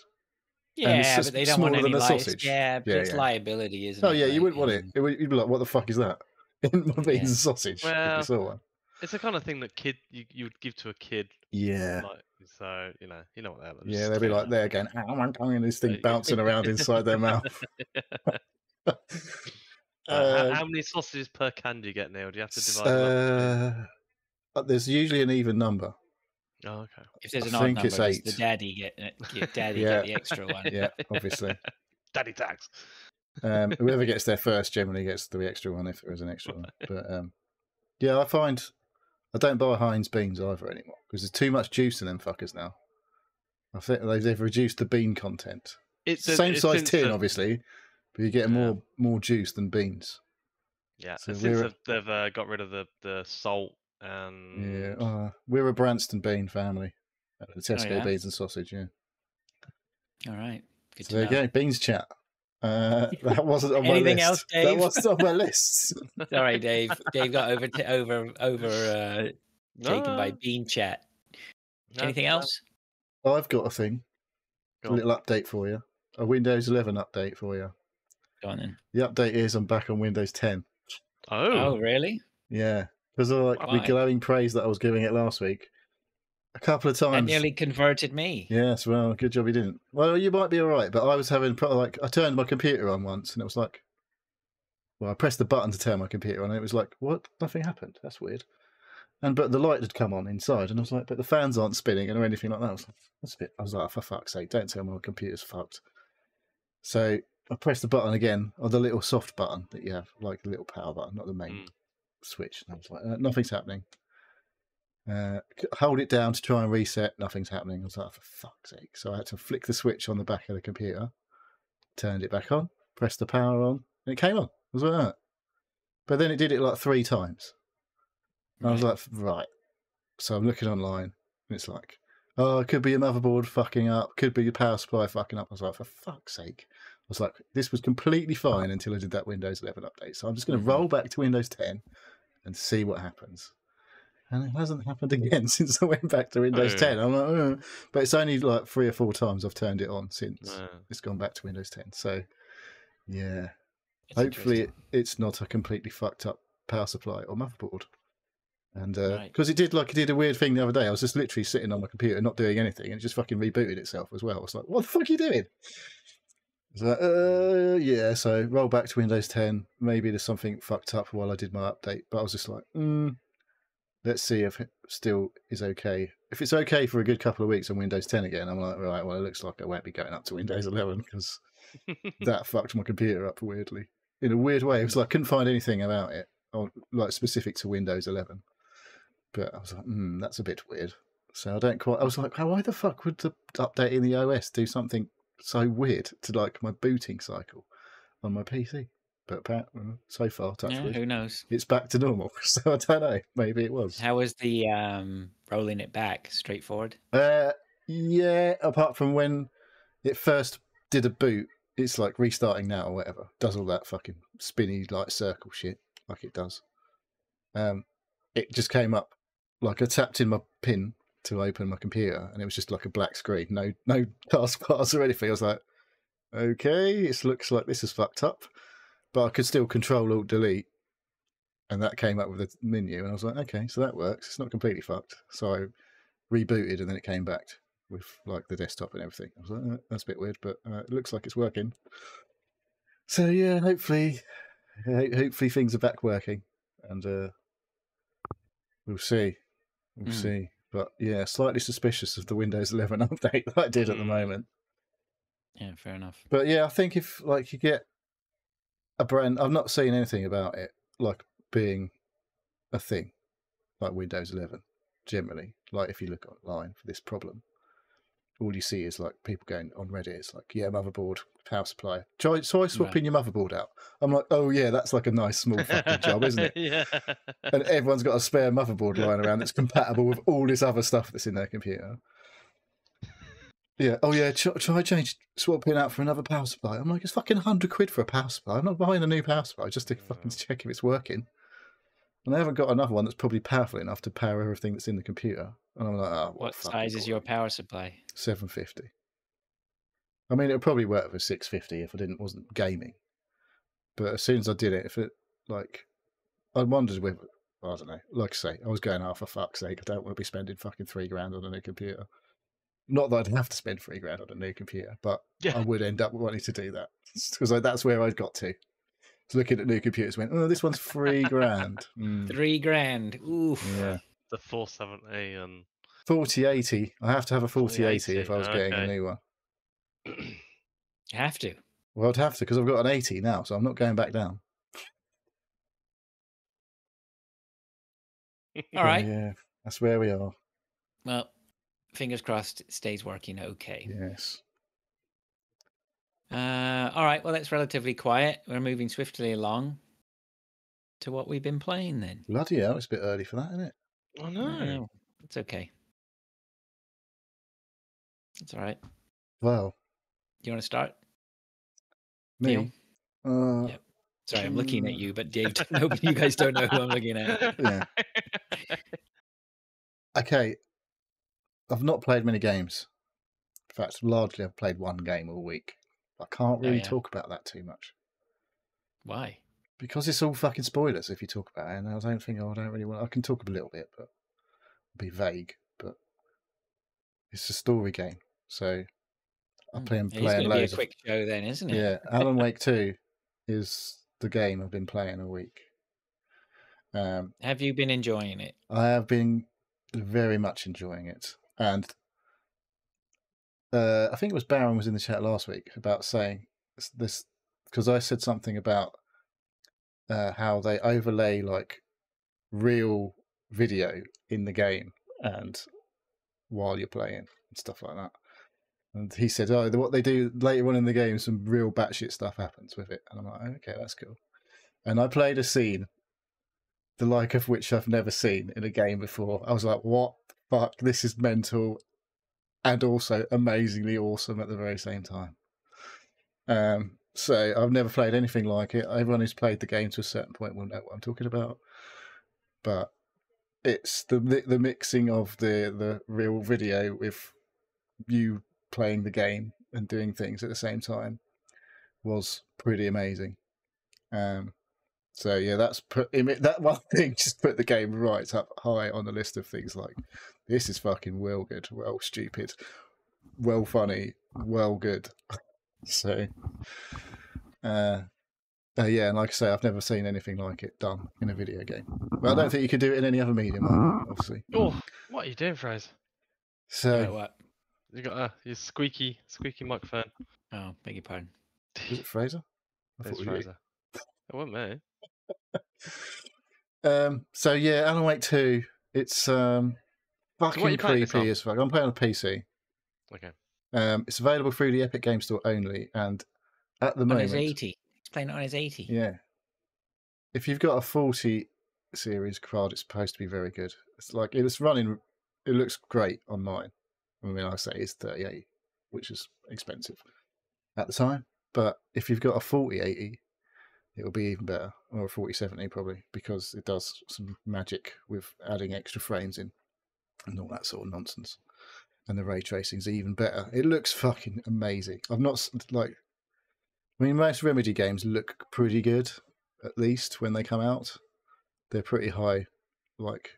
Yeah, but they don't want any sausage. Yeah, but it's liability, isn't it? Oh yeah, you wouldn't want it. You'd be like, "What the fuck is that?" In my beans and sausage. Well, if you saw one. It's the kind of thing that you would give to a kid. Yeah. So you know what they're like. Yeah, they'd be like there again, and this thing bouncing around inside their mouth. How many sausages per can do you get, Neil? Do you have to divide them up? There's usually an even number. Oh, okay. If there's an odd number, it's 8. The daddy get the extra one. Yeah, obviously. Daddy tax. Whoever gets there first generally gets the extra one if there is an extra one. But yeah, I find I don't buy Heinz beans either anymore because there's too much juice in them fuckers now. I think they've reduced the bean content. It's the same size tin, obviously, but you get more juice than beans. Yeah, so since they've got rid of the salt. We're a Branston bean family. The Tesco beans and sausage, All right. Good so there you go, beans chat. That wasn't on my Anything list. else, Dave? That wasn't on my list. Sorry, Dave. Dave got taken by bean chat. Anything else? I've got a thing. A little update for you. A Windows 11 update for you. Go on then. The update is I'm back on Windows 10. Oh, really? Yeah. Because of the glowing praise that I was giving it last week. A couple of times. That nearly converted me. Yes, well, good job you didn't. Well, you might be all right, but I was having, I turned my computer on once and it was like, I pressed the button to turn my computer on and it was like, what? Nothing happened. That's weird. But the light had come on inside and I was like, but the fans aren't spinning or anything like that. I was like, for fuck's sake, don't tell me my computer's fucked. So I pressed the button again, or the little soft button that you have, like the little power button, not the main switch. And I was like, nothing's happening. Hold it down to try and reset, nothing's happening. I was like, for fuck's sake. So I had to flick the switch on the back of the computer, turned it back on, pressed the power on, and it came on. It was like that. But then it did it like 3 times. And I was like, right. So I'm looking online, and it's like, oh, it could be your motherboard fucking up, could be your power supply fucking up. I was like, for fuck's sake. I was like, this was completely fine until I did that Windows 11 update. So I'm just going to roll back to Windows 10 and see what happens. And it hasn't happened again since I went back to Windows 10. I'm like, but it's only like 3 or 4 times I've turned it on since it's gone back to Windows 10. So, yeah. Hopefully it's not a completely fucked up power supply or motherboard. And because it did a weird thing the other day. I was just literally sitting on my computer not doing anything and it just fucking rebooted itself as well. I was like, what the fuck are you doing? I was like, yeah, so roll back to Windows 10. Maybe there's something fucked up while I did my update. But I was just like, let's see if it still is okay. If it's okay for a good couple of weeks on Windows 10 again, I'm like, right, well, it looks like I won't be going up to Windows 11 because that fucked my computer up weirdly. In a weird way. It was like I couldn't find anything about it, like specific to Windows 11. But I was like, that's a bit weird. So I was like, why the fuck would the updating the OS do something so weird to like my booting cycle on my PC? But apparently, so far, who knows? It's back to normal. So I don't know. Maybe it was. How was the rolling it back? Straightforward? Yeah, apart from when it first did a boot, it's like restarting now or whatever. Does all that fucking spinny like circle shit like it does. It just came up like I tapped in my pin to open my computer and it was just like a black screen. No taskbars or anything. I was like, okay, it looks like this is fucked up. But I could still Control Alt Delete, and that came up with a menu, and I was like, okay, so that works. It's not completely fucked. So I rebooted, and then it came back with like the desktop and everything. I was like, that's a bit weird, but it looks like it's working. So yeah, hopefully things are back working, and we'll see. We'll see. But yeah, slightly suspicious of the Windows 11 update that I did at the moment. Yeah, fair enough. But yeah, I think if like you get a brand, I've not seen anything about it like being a thing like Windows 11 generally. Like if you look online for this problem, all you see is like people going on Reddit. It's like, yeah, motherboard, power supply. Try swapping your motherboard out. I'm like, oh yeah, that's like a nice small fucking job, isn't it? Yeah. And everyone's got a spare motherboard lying around that's compatible with all this other stuff that's in their computer. Yeah. Oh yeah. Try swapping out for another power supply. I'm like, it's fucking £100 for a power supply. I'm not buying a new power supply just to fucking check if it's working. And I haven't got another one that's probably powerful enough to power everything that's in the computer. And I'm like, oh, what size is your power supply? 750. I mean, it would probably work for 650 if I wasn't gaming. But as soon as I did it, if it like, I wondered whether, I don't know. Like I say, I was going, oh, for fuck's sake, I don't want to be spending fucking £3,000 on a new computer. Not that I'd have to spend £3,000 on a new computer, but I would end up wanting to do that because that's where I'd got to. So looking at new computers, went, oh, this one's £3,000. £3,000. Oof. Yeah. The 470 and 4080. I have to have a 4080 if I was getting a new one. You have to. Well, I'd have to because I've got an 80 now, so I'm not going back down. All right. Yeah, that's where we are. Well, fingers crossed it stays working okay. Yes. All right. Well, that's relatively quiet. We're moving swiftly along to what we've been playing then. Bloody hell, it's a bit early for that, isn't it? I know. It's okay. It's all right. Well. Do you want to start? Me? Yep. Sorry, I'm looking at you, but Dave, you guys don't know who I'm looking at. Yeah. Okay. I've not played many games. In fact, largely I've played one game all week. I can't really talk about that too much. Why? Because it's all fucking spoilers if you talk about it, and I don't think I don't really want. I can talk a little bit, but be vague. But it's a story game, so I play and play. It's going to be a quick show, then, isn't it? Yeah, Alan Wake 2 is the game I've been playing a week. Have you been enjoying it? I have been very much enjoying it, and I think it was Baron was in the chat last week about saying this because I said something about how they overlay like real video in the game and while you're playing and stuff like that. And he said, oh, what they do later on in the game, some real batshit stuff happens with it. And I'm like, okay, that's cool. And I played a scene, the like of which I've never seen in a game before. I was like, what the fuck? This is mental and also amazingly awesome at the very same time. So I've never played anything like it. Everyone who's played the game to a certain point will know what I'm talking about. But it's the mixing of the real video with you playing the game and doing things at the same time was pretty amazing. So yeah, that one thing just put the game right up high on the list of things. Like, this is fucking well good, well stupid, well funny, well good. So yeah, and like I say, I've never seen anything like it done in a video game. But I don't think you could do it in any other medium, obviously. Oh, what are you doing, Fraser? So what? You got your squeaky microphone. Oh, beg your pardon. Was it Fraser? It's Fraser. It wasn't me. So yeah, Alan Wake 2. It's fucking creepy as fuck. I'm playing on PC. Okay. It's available through the Epic Game Store only, and at the moment, on his 80. He's playing it on his 80. Yeah. If you've got a 40 series card, it's supposed to be very good. It's like it's running. It looks great on mine. I mean, I say it's 3080, which is expensive at the time. But if you've got a 4080, it'll be even better, or a 4070 probably, because it does some magic with adding extra frames in and all that sort of nonsense. And the ray tracing's even better. It looks fucking amazing. I've not I mean, most Remedy games look pretty good, at least when they come out. They're pretty high, like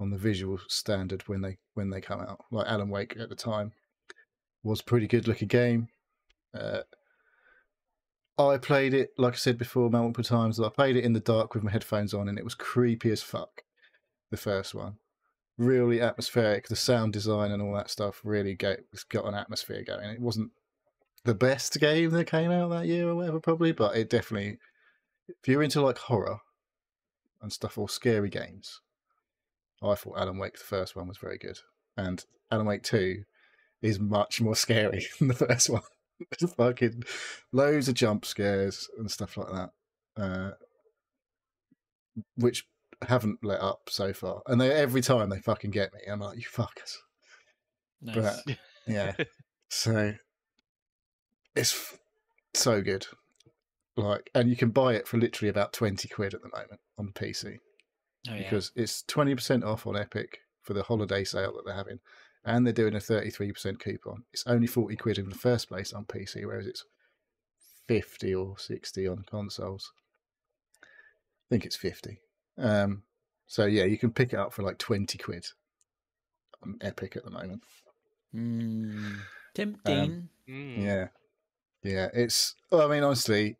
on the visual standard when they come out. Like Alan Wake at the time was a pretty good looking game. I played it, like I said before, multiple times. I played it in the dark with my headphones on, and it was creepy as fuck. The first one, really atmospheric. The sound design and all that stuff really got an atmosphere going. It wasn't the best game that came out that year or whatever, probably, but it definitely, if you're into like horror and stuff or scary games, I thought Alan Wake, the first one, was very good. And Alan Wake 2 is much more scary than the first one. There's fucking loads of jump scares and stuff like that, which haven't let up so far. And every time they fucking get me, I'm like, you fuckers. Nice. But yeah, so it's so good. Like, and you can buy it for literally about 20 quid at the moment on the PC. Oh, yeah. Because it's 20% off on Epic for the holiday sale that they're having, and they're doing a 33% coupon. It's only 40 quid in the first place on PC, whereas it's 50 or 60 on consoles. I think it's 50. So yeah, you can pick it up for like 20 quid on Epic at the moment. Tempting. Yeah. It's. Well, I mean, honestly,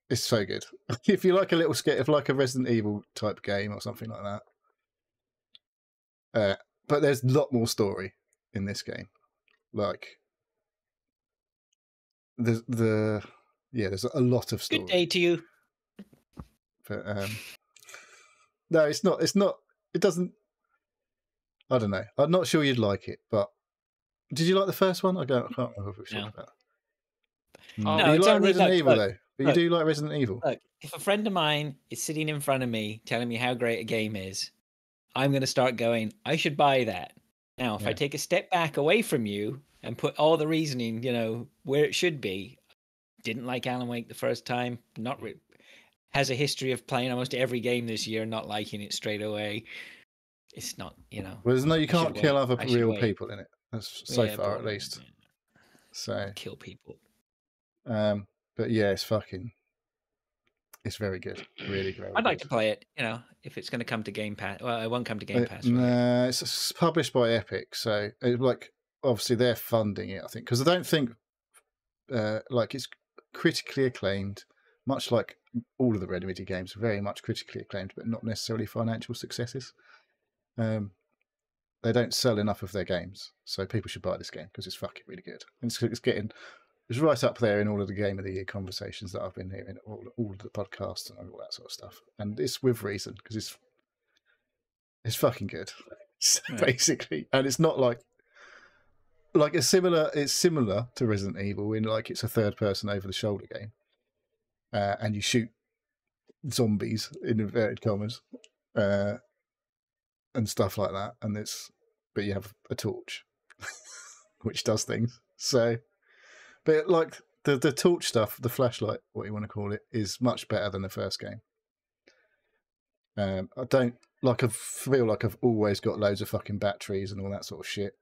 it's so good. If you like a little if like a Resident Evil type game or something like that. But there's a lot more story in this game. Like there's a lot of story. Good day to you. But no, it's not. It doesn't. I don't know. I'm not sure you'd like it, but did you like the first one? I can't remember if we talked about. No, you like Resident Evil though. But you do like Resident Evil. Look, if a friend of mine is sitting in front of me telling me how great a game is, I'm going to start going, I should buy that. Now, if I take a step back away from you and put all the reasoning, where it should be, didn't like Alan Wake the first time, has a history of playing almost every game this year, not liking it straight away. It's not, Well, you can't kill other real people in it. That's so far, at least. So kill people. But yeah, it's very good. Really great. I'd like to play it, if it's going to come to Game Pass. Well, it won't come to Game Pass. No, it's published by Epic, so obviously they're funding it, I think, because I don't think it's critically acclaimed, much like all of the Remedy games, very much critically acclaimed, but not necessarily financial successes. They don't sell enough of their games, so people should buy this game because it's fucking really good. And it's right up there in all of the Game of the Year conversations that I've been hearing, all of the podcasts and all that sort of stuff. And it's with reason, because it's fucking good, basically. And it's not it's similar to Resident Evil in it's a third person over the shoulder game, and you shoot zombies in inverted commas, and stuff like that. But you have a torch, which does things. So. But the torch stuff, the flashlight, what you want to call it, is much better than the first game. I feel like I've always got loads of fucking batteries and all that sort of shit.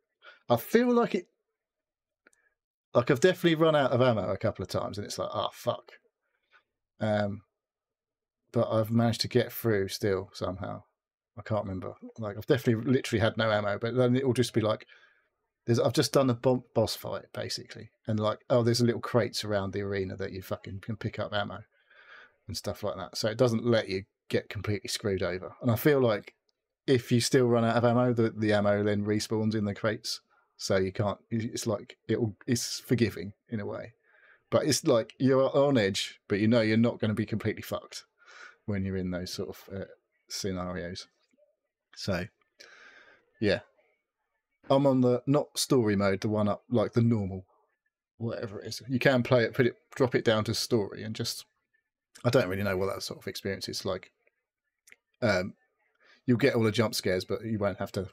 I feel like I've definitely run out of ammo a couple of times, and it's like, oh fuck. But I've managed to get through still somehow. I can't remember. I've definitely literally had no ammo, but then it will just be like. I've just done a boss fight, basically. And there's little crates around the arena that you fucking can pick up ammo and stuff like that. So it doesn't let you get completely screwed over. And I feel like if you still run out of ammo, the ammo then respawns in the crates. So you can't, it's forgiving in a way. But it's like you're on edge, but you're not going to be completely fucked when you're in those sort of scenarios. So, yeah. I'm on the not story mode, the one up the normal, whatever it is. You can play it, drop it down to story, and just I don't really know what that sort of experience is like. You'll get all the jump scares, but you won't have to.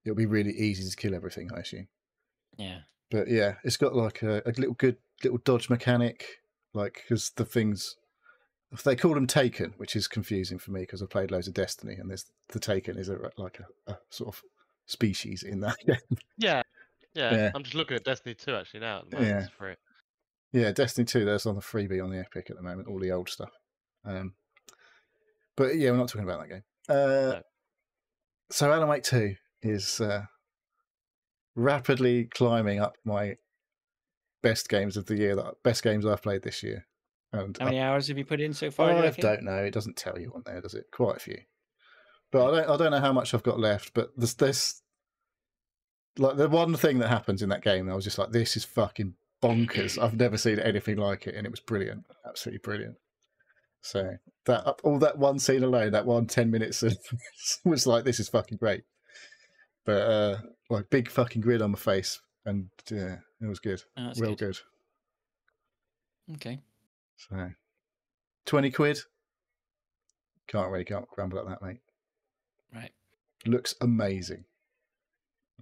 It'll be really easy to kill everything, I assume. Yeah. But yeah, it's got a little dodge mechanic, because the things. They call them Taken, which is confusing for me because I played loads of Destiny, and the Taken is a sort of species in that game. Yeah. I'm just looking at Destiny 2 actually now. Yeah. For it. Yeah, Destiny 2. There's on the freebie on the Epic at the moment, all the old stuff. But yeah, we're not talking about that game. So Alan Wake 2 is rapidly climbing up my best games of the year, best games I've played this year. And How many hours have you put in so far? I don't know. It doesn't tell you on there, does it? Quite a few. But I don't know how much I've got left. But there's like the one thing that happens in that game, I was just like, this is fucking bonkers. I've never seen anything like it, and it was brilliant, absolutely brilliant. So that all that one scene alone, that 10 minutes, was like, this is fucking great. But like big fucking grin on my face, and yeah, it was good, real good. Okay. So 20 quid. Can't grumble at that, mate. Right. Looks amazing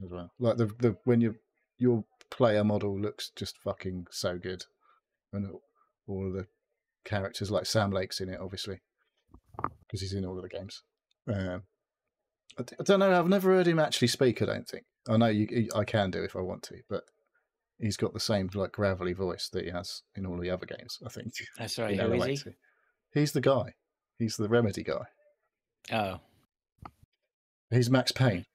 as well. Like the when your player model looks just fucking so good, and all of the characters, like Sam Lake's in it, obviously, because he's in all of the games. I don't know. I've never heard him actually speak. I don't think. I know I can do if I want to, but he's got the same like gravelly voice that he has in all the other games. I think. That's right. Who is he? He's the guy. He's the Remedy guy. Oh. He's Max Payne.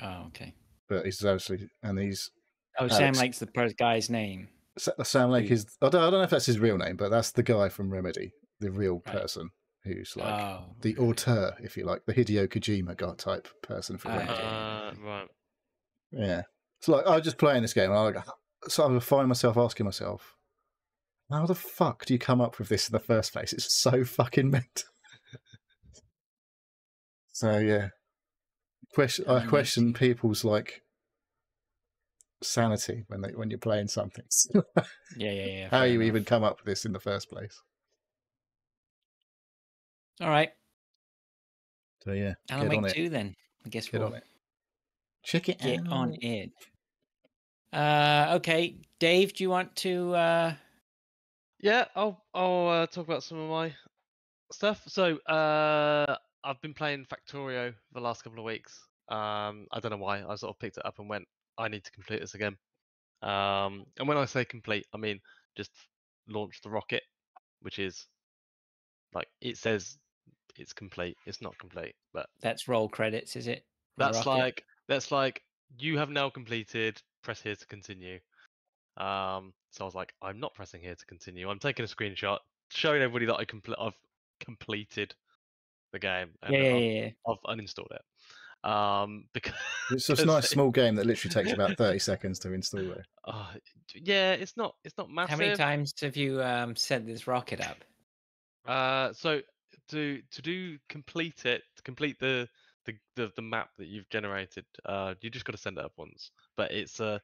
Oh, okay. But he's obviously, and he's. Oh, Sam Lake's the guy's name. Sam Lake is. I don't know if that's his real name, but that's the guy from Remedy, the real person who's like the auteur, if you like, the Hideo Kojima guy type person for Remedy. Right. Yeah. So like, I was just playing this game, and I would find myself asking myself, how the fuck do you come up with this in the first place? It's so fucking mental. So yeah, I question people's like sanity when you're playing something. Yeah. How you even come up with this in the first place? All right. So yeah, Alan Wake 2 then. I guess get on it. Check it get out. on it. Okay, Dave, do you want to? Yeah, I'll talk about some of my stuff. So I've been playing Factorio for the last couple of weeks. I don't know why. I sort of picked it up and went, I need to complete this again. And when I say complete, I mean just launch the rocket, which is like it says it's complete. It's not complete, but that's roll credits, is it? That's like you have now completed. Press here to continue. So I was like, I'm not pressing here to continue. I'm taking a screenshot, showing everybody that I've completed the game, and I've uninstalled it. Because it's just a nice small game that literally takes about 30 seconds to install it. Yeah, it's not massive. How many times have you sent this rocket up? So to complete the map that you've generated, you just got to send it up once. But it's a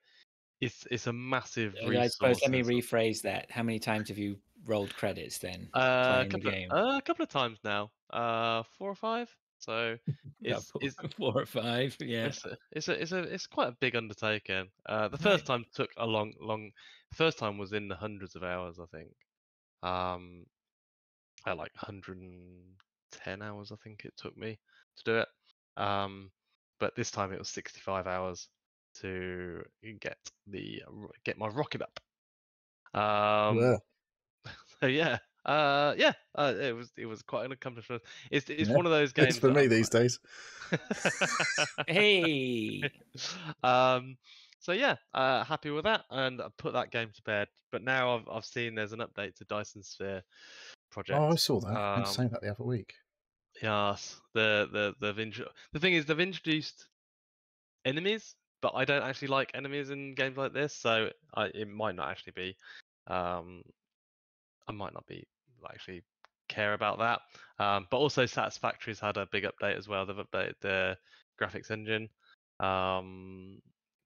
massive resource. I suppose let me rephrase that. How many times have you rolled credits then playing the game? A couple of times now. 4 or 5. So it's 4 or 5. Yeah. It's quite a big undertaking. The first time took a long. The first time was in the hundreds of hours, I think. At like 110 hours, I think it took me to do it. But this time it was 65 hours to get my rocket up. So yeah, it was quite an accomplishment. It's one of those games. It's for me these days. Hey. So yeah, happy with that, and I put that game to bed. But now I've seen there's an update to Dyson Sphere project. Oh, I saw that. I was saying that the other week. Yes, the thing is they've introduced enemies, but I don't actually like enemies in games like this, so it might not actually be. I might not be actually care about that. But also Satisfactory's had a big update as well. They've updated their graphics engine.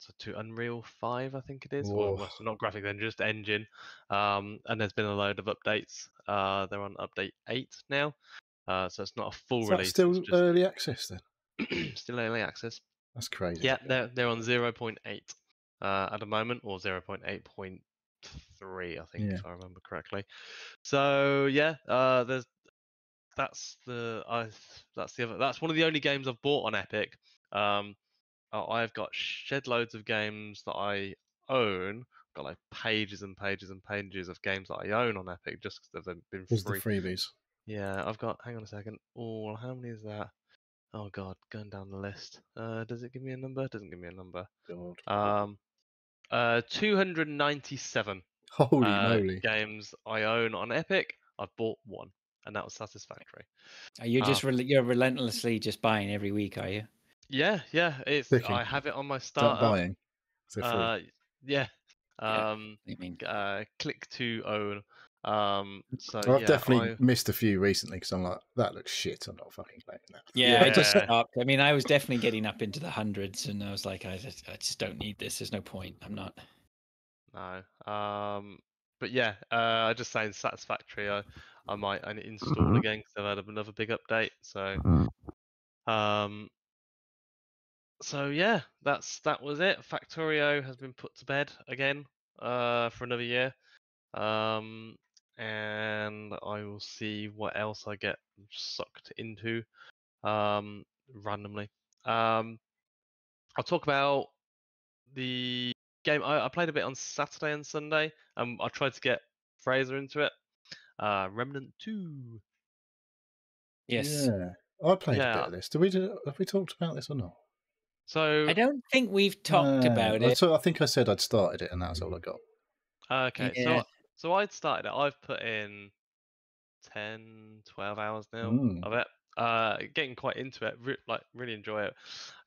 So to Unreal 5, I think it is. Well, not graphics engine, just engine. And there's been a load of updates. They're on update 8 now. So it's not a full release. Still just early access then? Still early access. That's crazy. Yeah, they're on 0.8 at the moment, or 0.8.3, I think, if I remember correctly. So yeah, that's one of the only games I've bought on Epic. I've got shed loads of games that I own. I've got like pages and pages and pages of games that I own on Epic just because they've been free. The freebies. Yeah, I've got. Hang on a second. Oh, how many is that? Oh God, going down the list. Does it give me a number? It doesn't give me a number. God. 297 Holy moly. games I own on Epic. I've bought one, and that was Satisfactory. Are you just you're relentlessly just buying every week, are you? Yeah. It's Clicking. I have it on my Start startup. buying. So free. Yeah. I mean, Click to own. So I've yeah, definitely missed a few recently because I'm like, that looks shit. I'm not fucking playing that. yeah, I just Yeah. stopped. I mean, I was definitely getting up into the hundreds, and I was like, I just don't need this. There's no point. I'm not. No. But yeah, I just saying Satisfactory. I might install again because I've had another big update. So yeah, that was it. Factorio has been put to bed again for another year. And I will see what else I get sucked into randomly. I'll talk about the game. I played a bit on Saturday and Sunday. I tried to get Fraser into it. Remnant 2. Yes. Yeah. I played a Yeah. bit of this. Have we talked about this or not? So I don't think we've talked about it. I think I said I'd started it, and that's all I got. okay, Yeah. so I'd started it. I've put in 10, 12 hours now of it. Getting quite into it. Really enjoy it.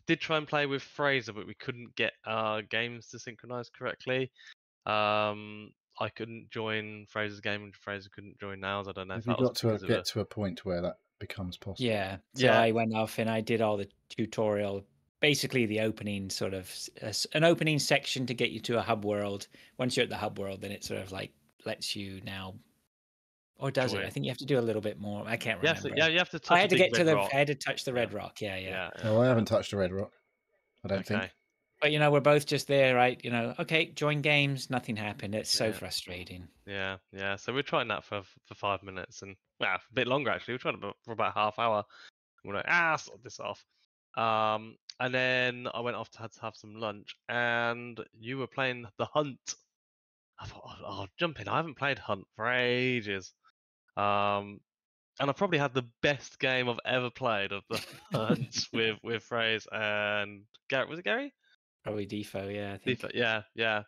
Did try and play with Fraser, but we couldn't get our games to synchronize correctly. I couldn't join Fraser's game, and Fraser couldn't join ours. I don't know Have if you that was got to get to a point where that becomes possible? Yeah. So Yeah. I went off and I did all the tutorial, basically the opening sort of an opening section to get you to a hub world. Once you're at the hub world, then it sort of like lets you now, or does it? I think you have to do a little bit more. I can't remember. Yeah, you have to touch. I had to a big get to red the. rock. I had to touch the red rock. Yeah. Oh, I haven't touched the red rock. I don't think. But we're both just there, right? Okay, join games. Nothing happened. It's so frustrating. Yeah. So we're trying that for 5 minutes, and a bit longer actually. We're trying for about half hour. We're like, sort this off. And then I went off to have some lunch, and you were playing The Hunt. I thought, I'll jump in. I haven't played Hunt for ages. And I probably had the best game I've ever played of The Hunt with Fraser and Gary. Was it Gary? Probably Defo, yeah. I think. Defo, yeah.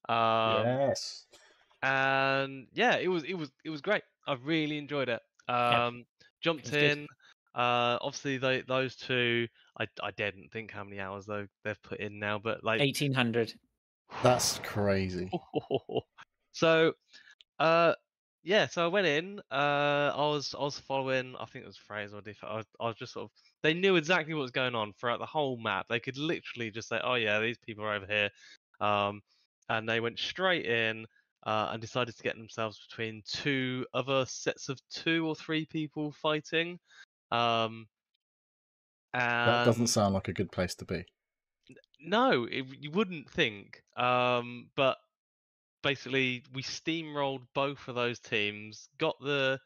Yes. And yeah, it was great. I really enjoyed it. Jumped in. Obviously, those two, I didn't think how many hours they've put in now, but like 1800. That's crazy. So, yeah. So I went in. I was following. I think it was Fraser or Defo. I was just sort of. They knew exactly what was going on throughout the whole map. They could literally just say, "Oh yeah, these people are over here," and they went straight in. And decided to get themselves between two other sets of 2 or 3 people fighting. That doesn't sound like a good place to be. No, you wouldn't think. But basically, we steamrolled both of those teams, got their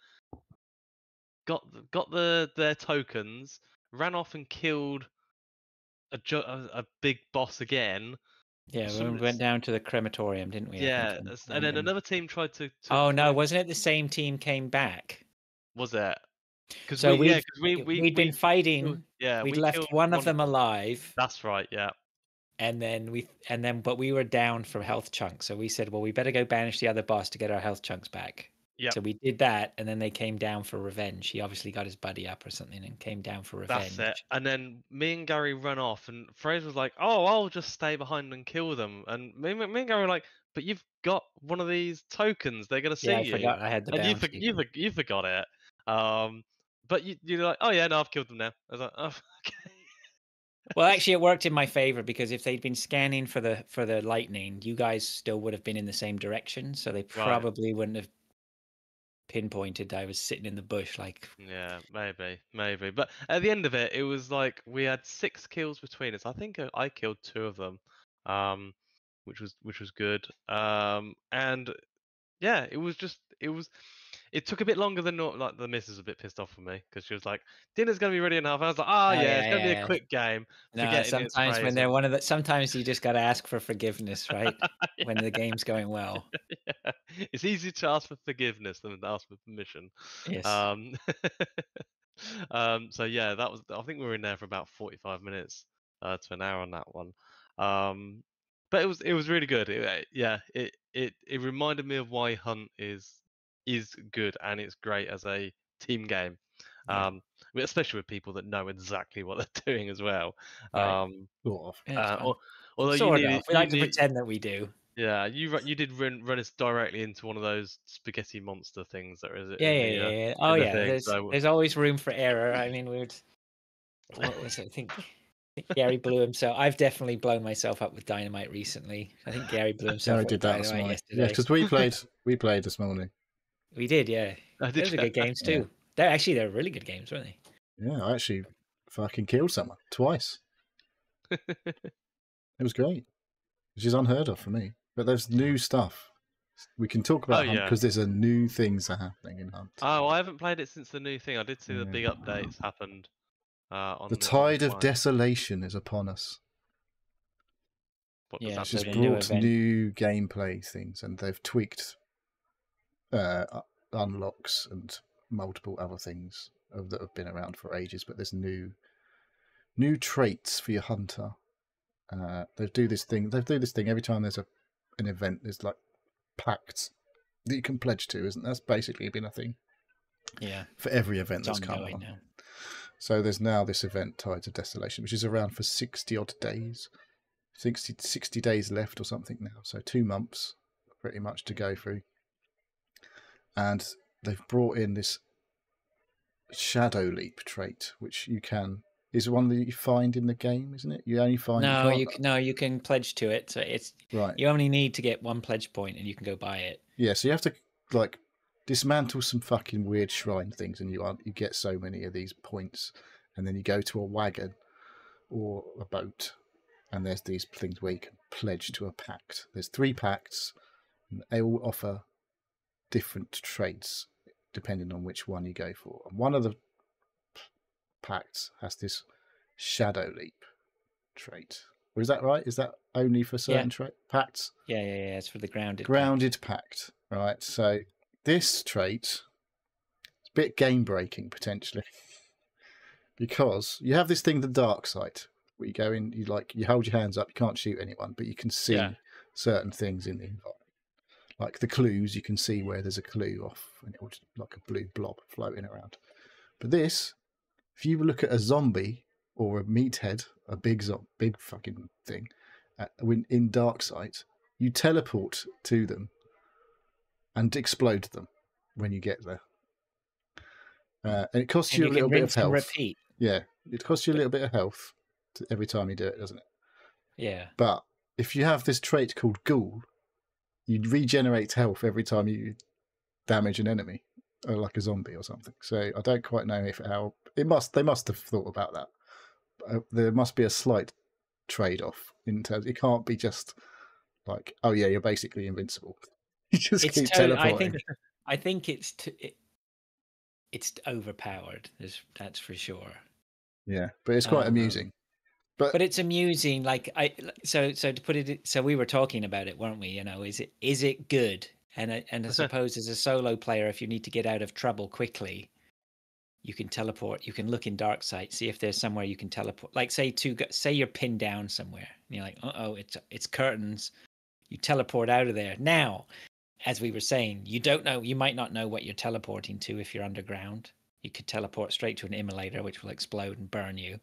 tokens, ran off and killed a big boss again. Yeah, we went down to the crematorium, didn't we? Yeah, and then another team tried to. Oh no, wasn't it the same team came back? Was it? Because we'd been fighting. Yeah, we'd left one of them alive. That's right. Yeah. But we were down for health chunks, so we said, well, we better go banish the other boss to get our health chunks back. Yeah. So we did that, and then they came down for revenge. He obviously got his buddy up or something and came down for revenge. That's it. And then me and Gary run off, and Fraser was like, "Oh, I'll just stay behind and kill them." And me and Gary were like, "But you've got one of these tokens. They're gonna see you." I forgot I had the bounty. And you forgot it. But you're like, "Oh yeah, no, I've killed them now." I was like, "Oh, okay." Well, actually, it worked in my favor because if they'd been scanning for the lightning, you guys still would have been in the same direction, so they probably wouldn't have pinpointed I was sitting in the bush. Like, yeah, maybe. But at the end of it, it was like we had 6 kills between us. I think I killed 2 of them, which was good. And yeah, it took a bit longer than normal. Like the missus was a bit pissed off with me because she was like, "Dinner's gonna be ready in half." I was like, it's gonna be a quick game." No, sometimes when they're sometimes you just gotta ask for forgiveness, right? When the game's going well. Yeah. It's easier to ask for forgiveness than to ask for permission. Yes. So yeah, that was. I think we were in there for about 45 minutes to an hour on that one. But it was really good. It reminded me of why Hunt is good and it's great as a team game. Yeah. Especially with people that know exactly what they're doing as well. Right. Sort of. Yeah, it's fun. Although you Sort of. needed, We like to pretend that we do. yeah, you did run us directly into one of those spaghetti monster things that is Yeah, in yeah, the yeah, yeah. Oh in the yeah. thing. So There's always room for error. I mean, what was it? I think Gary blew himself. I've definitely blown myself up with dynamite recently. I think Gary blew himself Gary up did with that this dynamite morning. yesterday. Yeah, because we played this morning. We did, yeah. did Those are you? good games Yeah. too. They're really good games, weren't they? Yeah, I actually fucking killed someone twice. It was great, which is unheard of for me. But there's new stuff. We can talk about Hunt yeah. because there's a new things are happening in Hunt. Oh, I haven't played it since the new thing. I did see the Yeah. big updates happened. On The on tide of Twine. desolation is upon us. What does Yeah, that It's so just the new brought event. new gameplay things, and they've tweaked unlocks and multiple other things that have been around for ages. But there's new traits for your hunter. They do this thing every time there's an event. There's like pacts that you can pledge to, isn't that's basically been a thing Yeah. for every event It's that's come ongoing on. now. So there's now this event, Tides of Desolation, which is around for 60 odd days. 60 days left or something now. So 2 months pretty much to go through. And they've brought in this Shadow Leap trait, which is one that you find in the game, isn't it? You only find you can pledge to it. So it's right. You only need to get one pledge point and you can go buy it. Yeah, so you have to like dismantle some fucking weird shrine things, and you get so many of these points, and then you go to a wagon or a boat, and there's these things where you can pledge to a pact. There's 3 pacts, and they all offer different traits depending on which one you go for. And one of the pacts has this Shadow Leap trait. Or is that right? Is that only for certain pacts? Yeah. It's for the grounded pact, right? So this trait is a bit game breaking potentially, because you have this thing, the dark side, where you go in, you hold your hands up, you can't shoot anyone, but you can see certain things in the environment, like the clues. You can see where there's a clue off, and it will just like a blue blob floating around. But this, if you look at a zombie or a meathead, a big fucking thing, in Darksight, you teleport to them and explode them when you get there. And it costs you a little bit of health. Repeat. Yeah, it costs you a little bit of health every time you do it, doesn't it? Yeah. But if you have this trait called Ghoul, you regenerate health every time you damage an enemy, or like a zombie or something. So I don't quite know they must have thought about that. There must be a slight trade-off in terms. It can't be just like, oh yeah, you're basically invincible. You just keep teleporting. I think it's overpowered. That's for sure. Yeah, but it's quite amusing. But it's amusing. Like so to put it. So we were talking about it, weren't we? You know, is it good? And I suppose as a solo player, if you need to get out of trouble quickly, you can teleport. You can look in Darksight, see if there's somewhere you can teleport. Like say you're pinned down somewhere, and you're like, it's curtains. You teleport out of there. Now, as we were saying, you might not know what you're teleporting to if you're underground. You could teleport straight to an immolator, which will explode and burn you.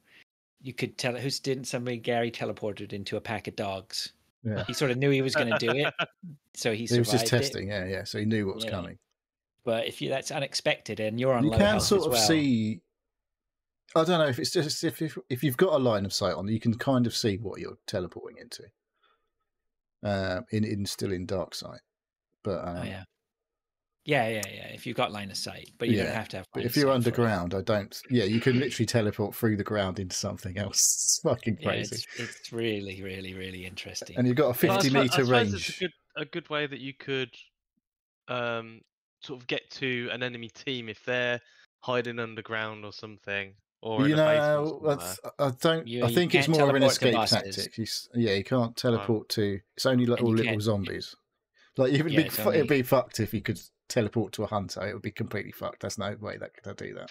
You could Gary teleported into a pack of dogs. Yeah. He sort of knew he was going to do it, so he was just testing. it. Yeah. So he knew what was coming. But that's unexpected, and you're on low can health sort as of well. see. I don't know if it's just if you've got a line of sight on, you can kind of see what you're teleporting into. Still in Darksight, but yeah. If you've got line of sight, but you don't have to have. But if you're underground, I don't. Yeah, you can literally teleport through the ground into something else. It's fucking crazy. It's really, really, really interesting. And you've got a 50-meter range. It's a good way that you could sort of get to an enemy team if they're hiding underground or something. Or I think it's more of an escape tactic. You can't teleport to. It's only like all little zombies. Like it'd be fucked if you could teleport to a hunter. It would be completely fucked. There's no way that could do that.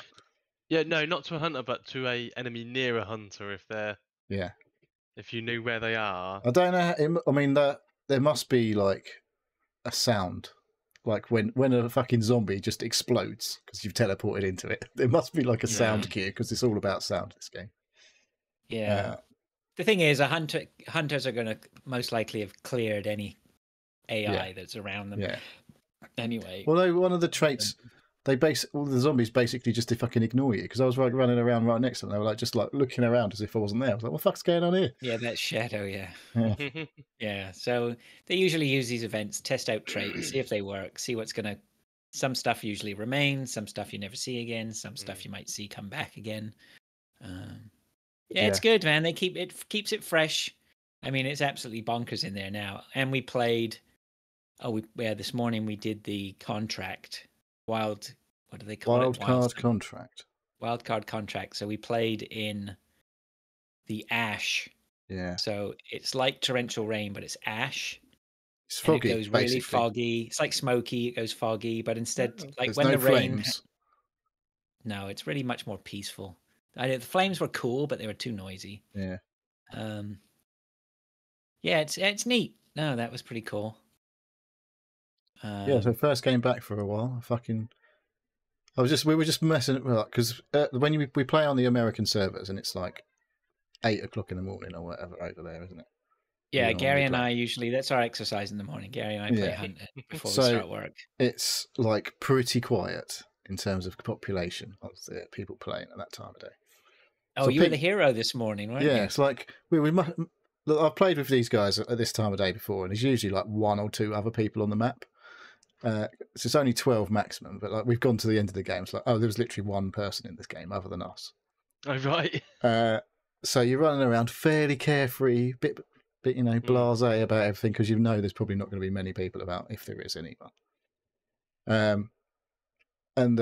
Yeah, no, not to a hunter, but to a enemy near a hunter Yeah. if you knew where they are. I don't know. I mean, there must be like a sound, like when a fucking zombie just explodes because you've teleported into it. There must be like a sound cue because it's all about sound. This game. Yeah. The thing is, hunters are going to most likely have cleared any AI that's around them. Yeah. Anyway. Well, one of the traits, all the zombies basically just to fucking ignore you because I was like running around right next to them. They were like just like looking around as if I wasn't there. I was like, what the fuck's going on here? Yeah, that shadow. Yeah. Yeah. So they usually use these events, test out traits, see if they work, see what's going to. Some stuff usually remains, some stuff you never see again, some stuff you might see come back again. Yeah, it's good, man. They keeps it fresh. I mean, it's absolutely bonkers in there now. And we played. This morning we did the contract. What do they call it? Wildcard contract. Wildcard contract. So we played in the ash. Yeah. So it's like torrential rain, but it's ash. It's foggy. It goes really foggy. It's like smoky. It goes foggy, but instead, like there's when no the rain. Flames. No, it's really much more peaceful. The flames were cool, but they were too noisy. Yeah. Yeah, it's neat. No, that was pretty cool. So first game back for a while. We were just messing with because when we play on the American servers and it's like 8 o'clock in the morning or whatever over there, isn't it? Yeah, Gary and I usually that's our exercise in the morning. Gary and I play Hunt before we start work. It's like pretty quiet in terms of population of the people playing at that time of day. Oh, so you were the hero this morning, weren't you? Yeah, it's like I've played with these guys at this time of day before, and there's usually like 1 or 2 other people on the map. So it's only 12 maximum, but like we've gone to the end of the game. It's like, there was literally 1 person in this game other than us. Oh, right. So you're running around fairly carefree, bit blasé about everything because you know there's probably not going to be many people about if there is anyone. And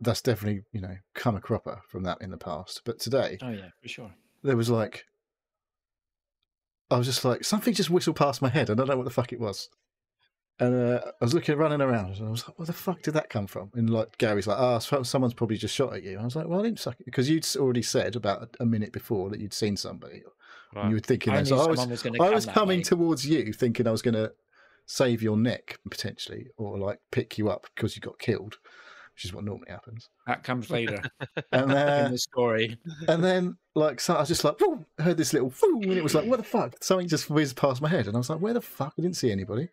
that's definitely come a cropper from that in the past. But today, oh yeah, for sure, there was like, I was just like something just whistled past my head. I don't know what the fuck it was. And I was running around, and I was like, "Where the fuck did that come from?" And like Gary's like, someone's probably just shot at you." I was like, "Well, I didn't suck it," because you'd already said about a minute before that you'd seen somebody, right. And you were thinking I was coming towards you, thinking I was going to save your neck potentially, or like pick you up because you got killed, which is what normally happens. That comes later and, in the story. And then so I was just like, whoa, I heard this little whoa, and it was like, what the fuck? Something just whizzed past my head, and I was like, where the fuck? I didn't see anybody.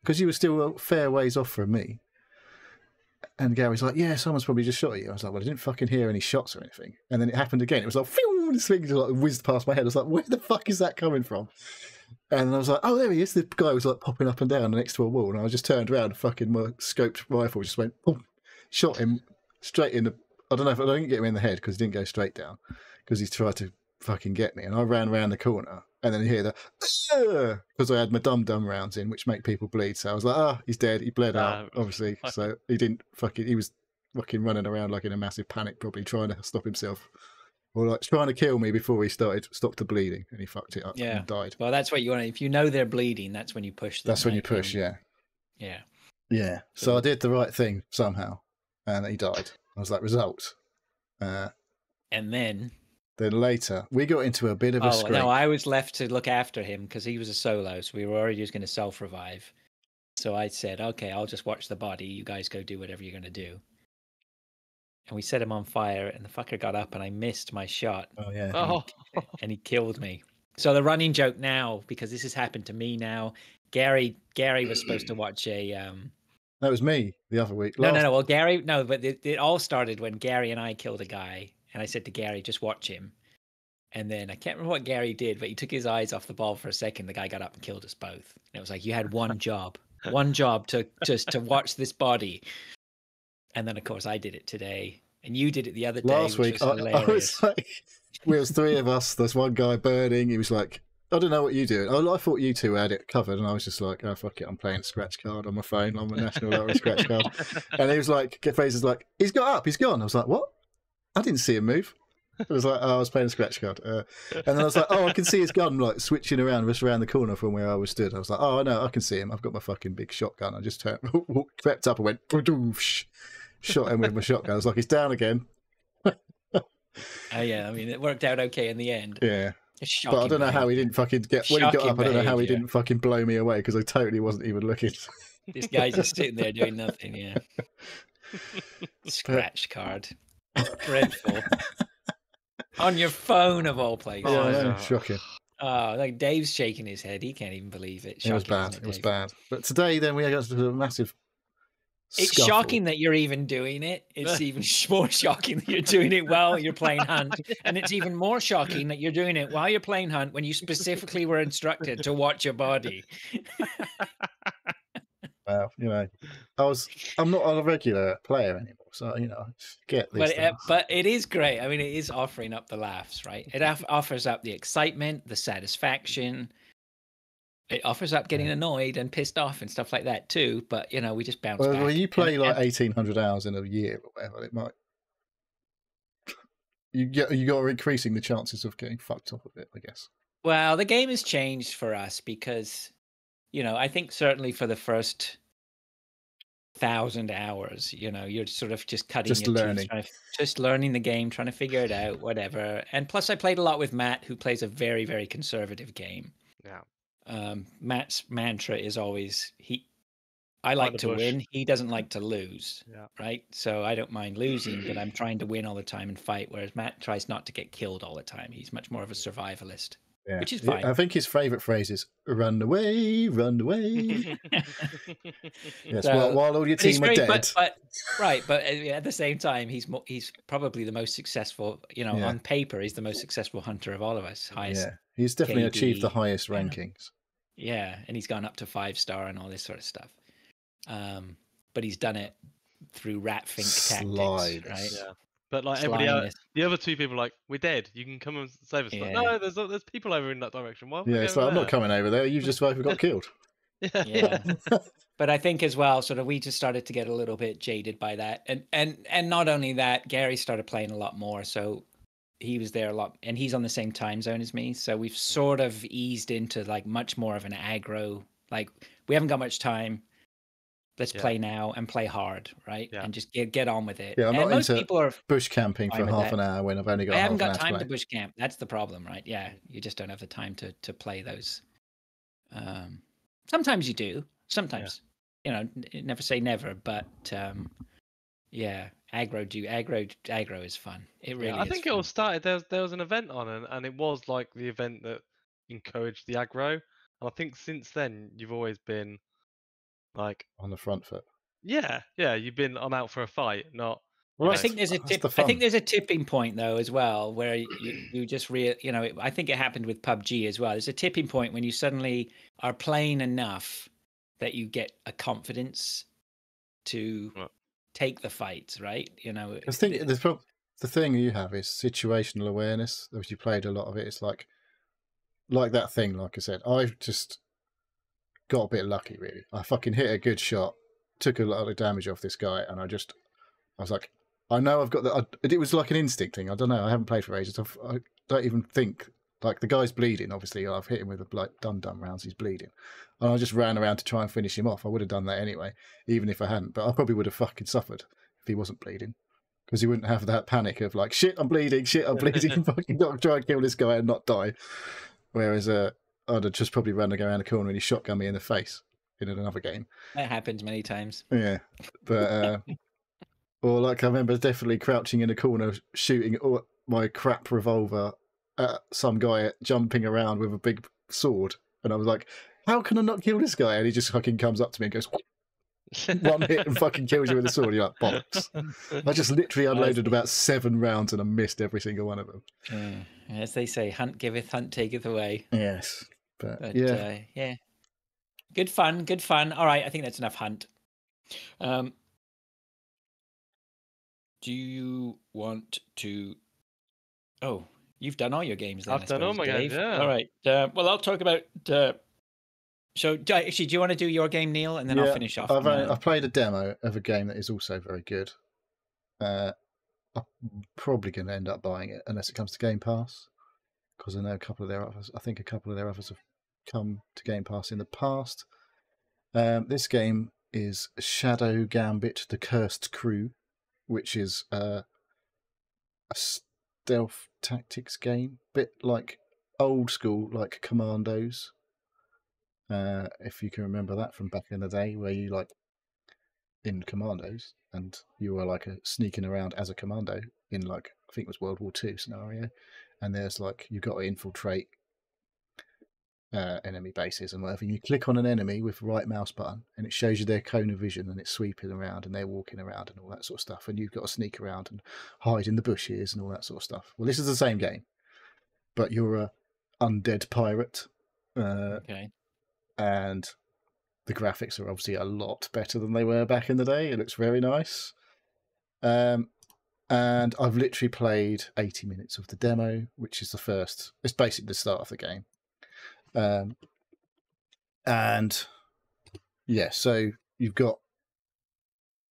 Because you were still a fair ways off from me. And Gary's like, yeah, someone's probably just shot at you. I was like, well, I didn't fucking hear any shots or anything. And then it happened again. It was like, phew, this thing just like whizzed past my head. I was like, where the fuck is that coming from? And I was like, oh, there he is. The guy was like popping up and down next to a wall. And I just turned around and fucking my scoped rifle just went, boom, shot him straight in the, I didn't get him in the head because he didn't go straight down because he tried to fucking get me. And I ran around the corner. And then you hear the because I had my dum-dum rounds in, which make people bleed. So I was like, he's dead. He bled out, obviously. So he didn't he was fucking running around like in a massive panic, probably trying to stop himself. Or like trying to kill me before he stopped the bleeding. And he fucked it up and died. Well, that's what you want. If you know they're bleeding, that's when you push them. That's when you push, yeah. Yeah. Yeah. So I did the right thing somehow. And he died. I was like, result. And then later, we got into a bit of a scrape. No, I was left to look after him because he was a solo, so we were already just going to self-revive. So I said, okay, I'll just watch the body. You guys go do whatever you're going to do. And we set him on fire, and the fucker got up, and I missed my shot. Oh, yeah. And he killed me. So the running joke now, because this has happened to me now, Gary was supposed to watch a... That was me the other week. No. Well, Gary... No, but it all started when Gary and I killed a guy. And I said to Gary, just watch him. And then I can't remember what Gary did, but he took his eyes off the ball for a second. The guy got up and killed us both. And it was like, you had one job to watch this body. And then, of course, I did it today. And you did it the other day. Last week, I was like, we was 3 of us. There's one guy burning. He was like, I don't know what you do. I thought you two had it covered. And I was just like, oh, fuck it. I'm playing a scratch card on my phone on my National Lottery scratch card. And he was like, Fraser's like, he's got up. He's gone. I was like, what? I didn't see him move. It was like, I was playing a scratch card. And then I was like, I can see his gun like switching around just around the corner from where I was stood. I was like, I know, I can see him. I've got my fucking big shotgun. I just crept up and went, shot him with my shotgun. I was like, he's down again. Yeah, I mean, it worked out okay in the end. Yeah. It's shocking. But I don't know how he didn't fucking get when he got up. I don't know how he didn't fucking blow me away because I totally wasn't even looking. This guy's just sitting there doing nothing. Yeah. Scratch card. Dreadful. On your phone of all places. Yeah, I know. Shocking. Oh, like Dave's shaking his head. He can't even believe it. Shocking, it was bad. It was bad. But today, then we got to a massive. It's scuffle. shocking that you're even doing it. It's even more shocking that you're doing it while you're playing Hunt. And it's even more shocking that you're doing it while you're playing Hunt when you specifically were instructed to watch your body. Well, you know, I'm not a regular player anymore, so you know, I get these things. But it is great. I mean, it is offering up the laughs, right? It offers up the excitement, the satisfaction. It offers up getting annoyed and pissed off and stuff like that too. But you know, we just bounce back. Well, you play like 1,800 hours in a year or whatever, it might. You got increasing the chances of getting fucked off of it, I guess. Well, the game has changed for us because, you know, I think certainly for the first 1,000 hours, you know, you're sort of just cutting just your learning, teeth, just learning the game, trying to figure it out, whatever. And plus, I played a lot with Matt, who plays a very, very conservative game. Yeah. Matt's mantra is always I like to win. He doesn't like to lose. Yeah. Right. So I don't mind losing, but I'm trying to win all the time and fight. Whereas Matt tries not to get killed all the time. He's much more of a survivalist, which is fine. I think his favorite phrase is "run away, run away." Yes, so, while all your team are dead. But at the same time, he's probably the most successful. You know, on paper, he's the most successful hunter of all of us. Highest. Yeah, he's definitely KD, achieved the highest rankings. Yeah, and he's gone up to 5-star and all this sort of stuff. But he's done it through ratfink tactics, right? Yeah. But like everybody else, the other two people are like, we're dead. You can come and save us. Yeah. No, there's people over in that direction. Why? Yeah, it's like, I'm not coming over there. You just got killed. Yeah. But I think as well, sort of, we just started to get a little bit jaded by that, and not only that, Gary started playing a lot more, so he was there a lot, and he's on the same time zone as me, so we've sort of eased into like much more of an aggro. Like, we haven't got much time. Let's play now and play hard, right? Yeah. And just get on with it. Yeah, I'm and not most into people are bush camping for half an hour when I've only got. I haven't got time to bush camp. That's the problem, right? Yeah, you just don't have the time to play those. Sometimes you do. Sometimes, you know, never say never. But yeah, aggro is fun. It really. I think it all started. There was an event on, and it was like the event that encouraged the aggro. And I think since then you've always been like on the front foot. Yeah, you've been out for a fight, not. Well, I think there's a I think there's a tipping point though as well, where you just you know, I think it happened with PUBG as well. There's a tipping point when you suddenly are playing enough that you get a confidence to take the fights, right? You know, I think the thing you have is situational awareness. As you played a lot of it, it's like that thing. Like I said, I've just got a bit lucky, really. I fucking hit a good shot, took a lot of damage off this guy, and I was like, I know I've got that. It was like an instinct thing. I don't know. I haven't played for ages. I don't even think. Like, the guy's bleeding, obviously. I've hit him with like dum-dum rounds. He's bleeding. And I just ran around to try and finish him off. I would have done that anyway, even if I hadn't. But I probably would have fucking suffered if he wasn't bleeding. Because he wouldn't have that panic of like, shit, I'm bleeding, fucking got to try and kill this guy and not die. Whereas I'd have just probably run to go around the corner and he shotgun me in the face in another game. That happens many times. Yeah. But, or like, I remember definitely crouching in a corner, shooting my crap revolver at some guy jumping around with a big sword. And I was like, how can I not kill this guy? And he just fucking comes up to me and goes, one hit and fucking kills you with a sword. You're like, bollocks. I just literally unloaded about 7 rounds and I missed every single one of them. As they say, hunt giveth, hunt taketh away. Yes. But yeah. Yeah. Good fun. All right, I think that's enough hunt. Do you want to... Oh, you've done all your games then, I've done all my games, yeah. All right. Well, I'll talk about... So, actually, do you want to do your game, Neil, and then I'll finish off? I've played a demo of a game that is also very good. I'm probably going to end up buying it unless it comes to Game Pass, because I know a couple of their others have come to Game Pass in the past. This game is Shadow Gambit: The Cursed Crew, which is a stealth tactics game, bit like old school, like Commandos. If you can remember that from back in the day, where you like in Commandos and you were like sneaking around as a commando in like I think it was World War II scenario, and there's like you've got to infiltrate enemy bases and whatever. You click on an enemy with the right mouse button, and it shows you their cone of vision, and it's sweeping around, and they're walking around, and all that sort of stuff. And you've got to sneak around and hide in the bushes and all that sort of stuff. Well, this is the same game, but you're a undead pirate. Okay. And the graphics are obviously a lot better than they were back in the day. It looks very nice. And I've literally played 80 minutes of the demo, which is the first. It's basically the start of the game. And yeah, so you've got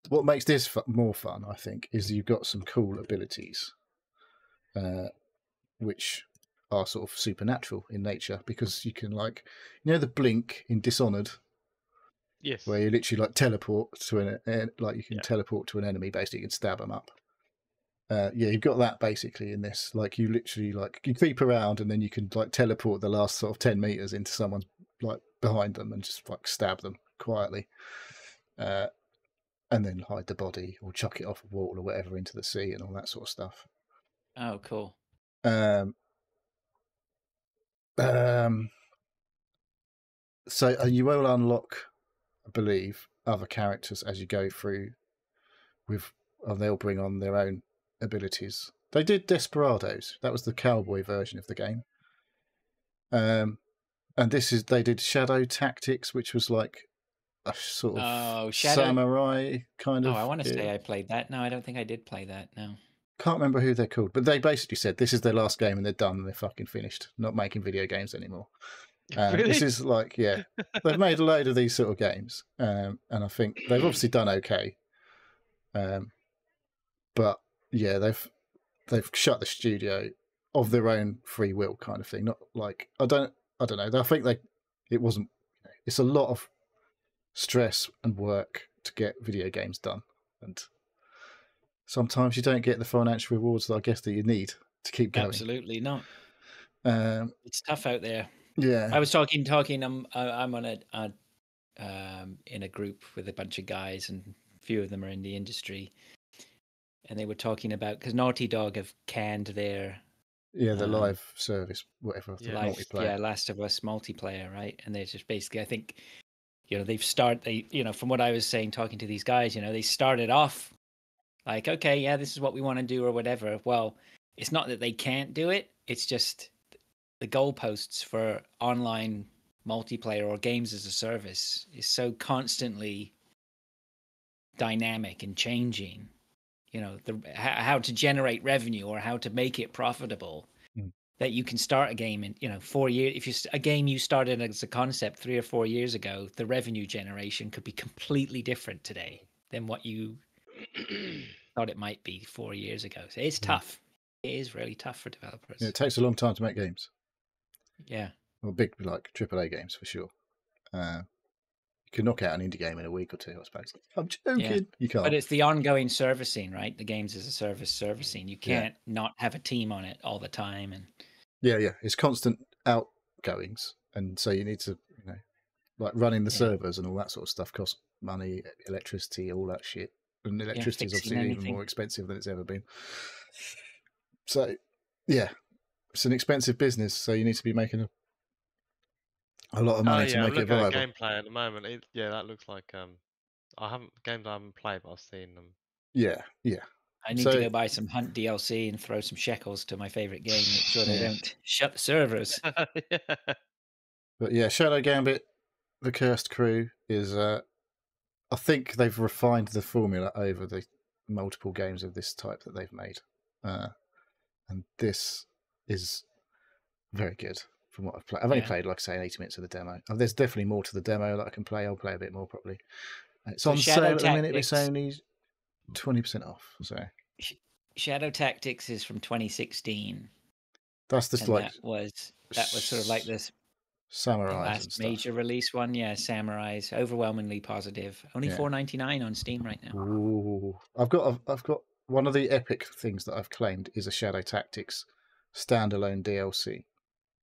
what makes this more fun, I think, is you've got some cool abilities, which are sort of supernatural in nature, because you can, like, you know, the blink in Dishonored. Yes. Where you literally like teleport to you can teleport to an enemy, basically, you can stab them up. Yeah, you've got that basically in this. Like, you literally you creep around and then you can like teleport the last sort of 10 meters into someone's like behind them and just like stab them quietly, and then hide the body or chuck it off a wall or whatever into the sea and all that sort of stuff. Oh, cool. So you will unlock, I believe, other characters as you go through. They'll bring on their own abilities. They did Desperados. That was the cowboy version of the game. And they did Shadow Tactics, which was like a sort of samurai kind of. Oh, I want to say I played that. No, I don't think I did play that. No. Can't remember who they're called, but they basically said this is their last game and they're done and they're fucking finished, not making video games anymore. Really? This is like, yeah, they've made a load of these sort of games, and I think they've obviously done okay. But yeah, they've shut the studio of their own free will, kind of thing. Not like I don't know. I think it wasn't. It's a lot of stress and work to get video games done, and sometimes you don't get the financial rewards that I guess that you need to keep going. Absolutely not. It's tough out there. Yeah, I was talking. I'm on in a group with a bunch of guys, and a few of them are in the industry, and they were talking about, because Naughty Dog have canned their the live service, whatever, multiplayer. Last of Us multiplayer, right? And they're just basically, I think, from what I was saying, talking to these guys, they started off like, okay, yeah, this is what we want to do or whatever. Well, it's not that they can't do it; it's just the goalposts for online multiplayer or games as a service is so constantly dynamic and changing. How to generate revenue or how to make it profitable, that you can start a game in 4 years. If a game you started as a concept 3 or 4 years ago, the revenue generation could be completely different today than what you thought it might be 4 years ago. So it's tough. It is really tough for developers. Yeah, it takes a long time to make games. Yeah. Well, big like AAA games for sure. You can knock out an indie game in a week or two, I suppose. I'm joking. Yeah. You can't. But it's the ongoing servicing, right? The games as a service servicing. You can't not have a team on it all the time. And yeah, it's constant outgoings, and so you need to, like running the servers and all that sort of stuff costs money, electricity, all that shit. And electricity is obviously even more expensive than it's ever been. So, yeah, it's an expensive business. So you need to be making a lot of money to make it viable. At gameplay at the moment. That looks like games I haven't played, but I've seen them. Yeah. I need to go buy some Hunt DLC and throw some shekels to my favorite game. Make sure they don't shut the servers. But yeah, Shadow Gambit, The Cursed Crew is. I think they've refined the formula over the multiple games of this type that they've made, and this is very good. From what I've played, I've only played, like I say, 80 minutes of the demo. There's definitely more to the demo that I can play. I'll play a bit more probably. It's on sale at the minute. It's only 20% off. So Shadow Tactics is from 2016. That's just like that was sort of like this Samurai last major release one. Yeah, Samurai's overwhelmingly positive. Only $4.99 on Steam right now. Ooh, I've got one of the epic things that I've claimed is a Shadow Tactics standalone DLC.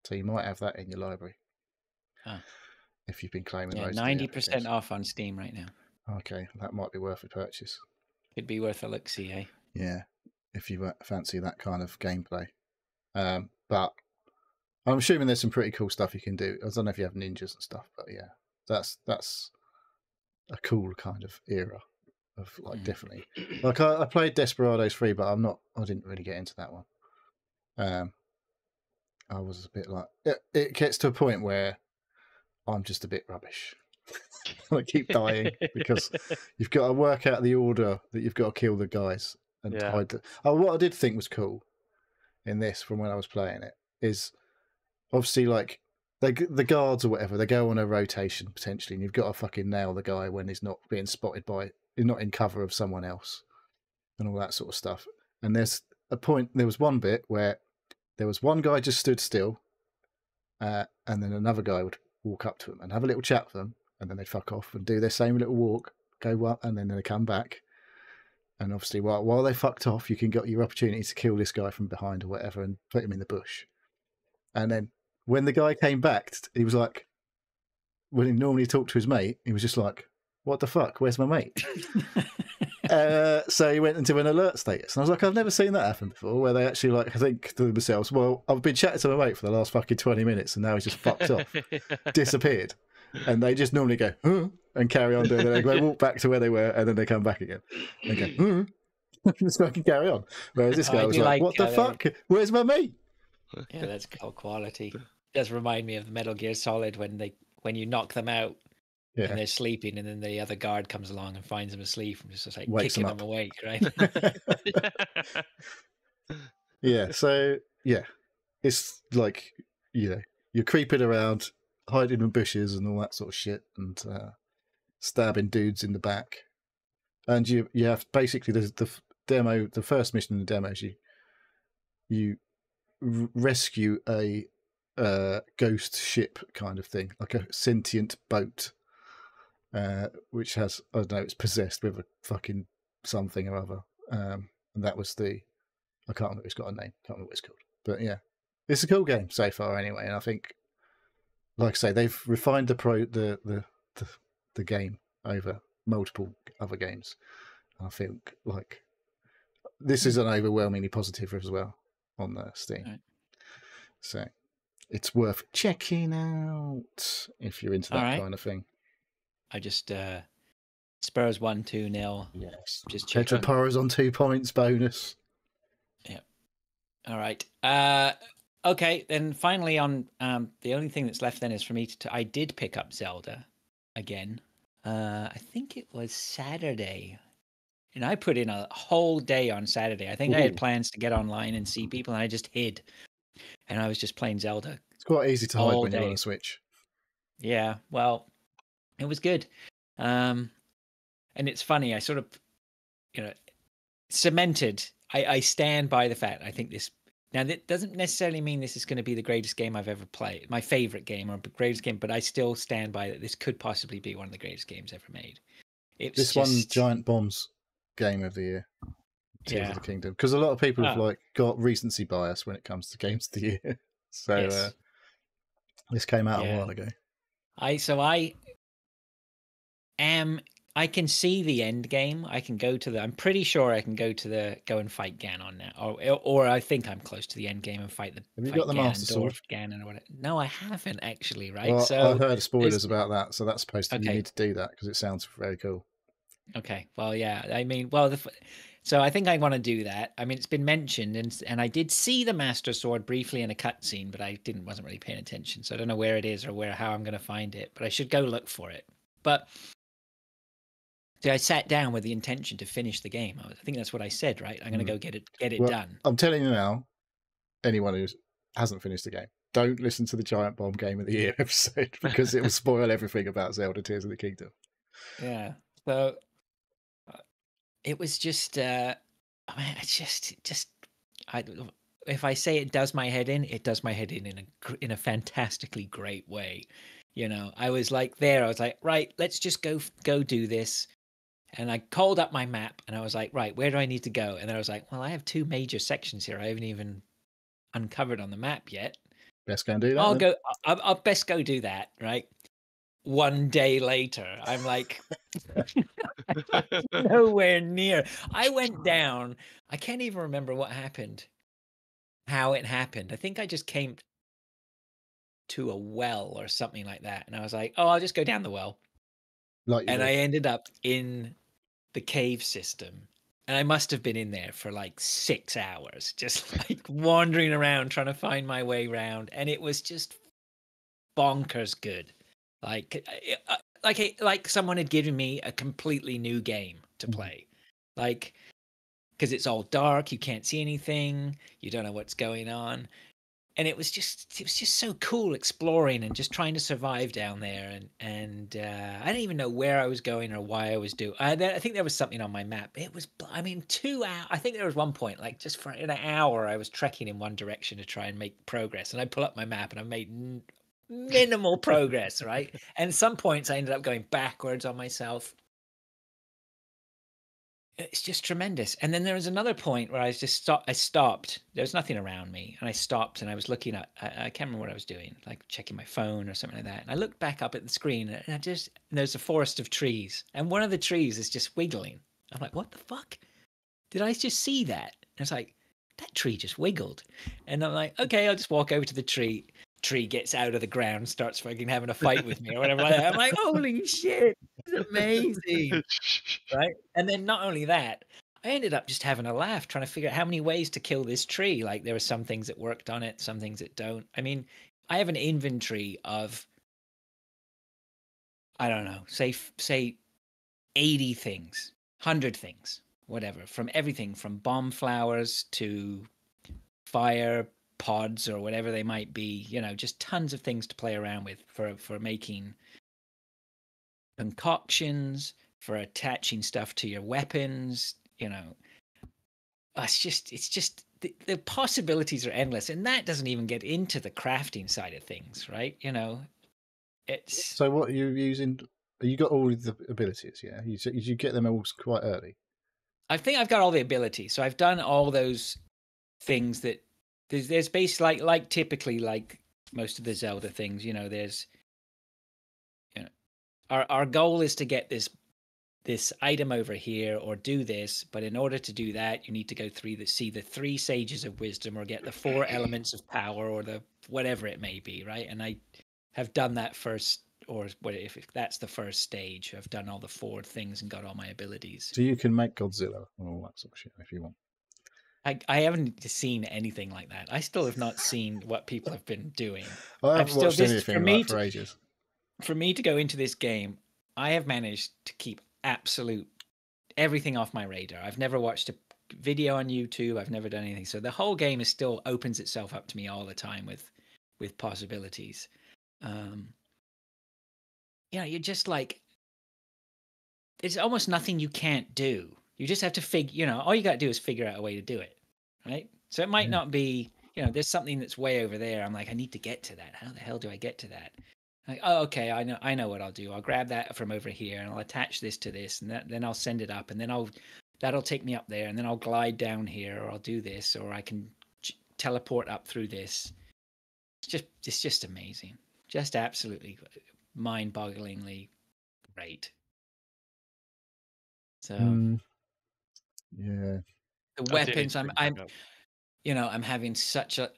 So you might have that in your library. If you've been claiming those. 90% off on Steam right now. Okay, that might be worth a purchase. Could be worth a look-see, eh? Yeah, if you fancy that kind of gameplay. But I'm assuming there's some pretty cool stuff you can do. I don't know if you have ninjas and stuff, but yeah, that's a cool kind of era of like definitely. Like I played Desperados 3, but I didn't really get into that one. I was a bit like it gets to a point where I'm just a bit rubbish. I keep dying because you've got to work out the order that you've got to kill the guys and hide. What I did think was cool in this from when I was playing it is obviously like the guards or whatever, they go on a rotation potentially, and you've got to fucking nail the guy when he's not being spotted he's not in cover of someone else and all that sort of stuff. And there was one bit where there was one guy just stood still, and then another guy would walk up to him and have a little chat with them, and then they'd fuck off and do their same little walk, go up, and then they come back. And obviously, while they fucked off, you can get your opportunity to kill this guy from behind or whatever and put him in the bush. And then when the guy came back, he was like, when he normally talked to his mate, he was just like, what the fuck? Where's my mate? So he went into an alert status. And I was like, I've never seen that happen before, where they actually like think to themselves, well, I've been chatting to my mate for the last fucking 20 minutes and now he's just fucked off, disappeared. And they just normally go, huh? And carry on doing it. They walk back to where they were and then they come back again. They go, huh? Just fucking carry on. Whereas this guy was like, what the fuck? Where's my mate? Yeah, that's called quality. It does remind me of Metal Gear Solid when you knock them out and they're sleeping, and then the other guard comes along and finds them asleep and just like kicking them awake, right? Yeah. So yeah, it's like you're creeping around, hiding in bushes and all that sort of shit, and stabbing dudes in the back. And you have basically the demo. The first mission in the demo is you rescue a ghost ship kind of thing, like a sentient boat, which has, I don't know, it's possessed with a fucking something or other. And that was I can't remember. It's got a name. Can't remember what it's called. But yeah, it's a cool game so far anyway. And I think, like I say, they've refined the game over multiple other games. And I think like this is an overwhelmingly positive as well on the Steam. Right. So it's worth checking out if you're into that kind of thing. I just Spurs 1-2-0. Yes. Just Petropora's on 2 points bonus. Yeah. All right. Okay, then finally on the only thing that's left then is for me I did pick up Zelda again. I think it was Saturday. And I put in a whole day on Saturday. I think I had plans to get online and see people, and I just hid. And I was just playing Zelda. It's quite easy to hide when you're on a Switch. Yeah, well, it was good. And it's funny, I sort of, cemented. I stand by the fact, I think this, now that doesn't necessarily mean this is going to be the greatest game I've ever played, my favorite game or greatest game, but I still stand by that this could possibly be one of the greatest games ever made. This one, Giant Bomb's game of the year. Tears of the Kingdom, because a lot of people have like got recency bias when it comes to games of the year. So this came out a while ago. I can see the end game. I can go to I'm pretty sure I can go and fight Ganon now, or I think I'm close to the end game and fight the. Have you got the Master Sword? Ganon or whatever. No, I haven't actually. Right. Well, so I've heard spoilers about that, so that's supposed to. You need to do that because it sounds very cool. Okay. Well, yeah. I mean, so I think I want to do that. I mean, it's been mentioned, and I did see the Master Sword briefly in a cutscene, but I wasn't really paying attention, so I don't know where it is or how I'm going to find it. But I should go look for it. But I sat down with the intention to finish the game. I think that's what I said, right? I'm going to go get it done. I'm telling you now, anyone who hasn't finished the game, don't listen to the Giant Bomb Game of the Year episode because it will spoil everything about Zelda Tears of the Kingdom. Yeah. So. It was just, if I say it does my head in, it does my head in a fantastically great way. I was like I was like, right, let's just go do this. And I called up my map and I was like, right, where do I need to go? And then I was like, well, I have 2 major sections here I haven't even uncovered on the map yet. Best go and do that. I'll then. go. I'll best go do that. Right. 1 day later, I'm like, nowhere near. I went down. I can't even remember what happened, how it happened. I think I just came to a well or something like that. And I was like, oh, I'll just go down the well. Like you And do. I ended up in the cave system. And I must have been in there for like 6 hours, just like wandering around trying to find my way around. And it was just bonkers good. Like someone had given me a completely new game to play. Like, because it's all dark, you can't see anything, you don't know what's going on. And it was just so cool exploring and just trying to survive down there. And I didn't even know where I was going or why I was doing. I think there was something on my map. It was, I mean, 2 hours. I think there was one point, like just for an hour, I was trekking in one direction to try and make progress. And I pull up my map and I made minimal progress, right? And at some points, I ended up going backwards on myself. It's just tremendous. And then there was another point where I stopped. There was nothing around me, and I stopped and I was looking at. I can't remember what I was doing, like checking my phone or something like that. And I looked back up at the screen, and there's a forest of trees, and one of the trees is just wiggling. I'm like, what the fuck? Did I just see that? And it's like, that tree just wiggled, and I'm like, okay, I'll just walk over to the tree. Tree gets out of the ground, starts fucking having a fight with me or whatever like that. I'm like, holy shit, it's amazing. Right. And then not only that, I ended up just having a laugh trying to figure out how many ways to kill this tree. Like there were some things that worked on it, some things that don't. I mean, I have an inventory of, I don't know, say 80 things, 100 things, whatever, from everything from bomb flowers to fire pods or whatever they might be, just tons of things to play around with for making concoctions, for attaching stuff to your weapons. It's just the possibilities are endless, and that doesn't even get into the crafting side of things, right? It's So what are you using? You got all of the abilities, yeah? You get them all quite early. I think I've got all the abilities, so I've done all those things that there's basically like typically like most of the Zelda things, there's our goal is to get this item over here or do this, but in order to do that, you need to go through see the 3 sages of wisdom or get the 4 elements of power or the whatever it may be, right? And I have done that first, or what if that's the first stage, I've done all the 4 things and got all my abilities. So you can make Godzilla and all that sort of shit if you want. I haven't seen anything like that. I still have not seen what people have been doing. I haven't watched anything like that for ages. For me to go into this game, I have managed to keep absolute everything off my radar. I've never watched a video on YouTube. I've never done anything. So the whole game is still opens itself up to me all the time with possibilities. You're just like, there's almost nothing you can't do. You just have to figure, all you got to do is figure out a way to do it, right? So it might not be, there's something that's way over there. I'm like, I need to get to that. How the hell do I get to that? Like, oh, okay, I know what I'll do. I'll grab that from over here and I'll attach this to this, and then I'll send it up, and then that'll take me up there, and then I'll glide down here, or I'll do this, or I can teleport up through this. It's just amazing, just absolutely mind-bogglingly great. So yeah, the weapons, I'm having such a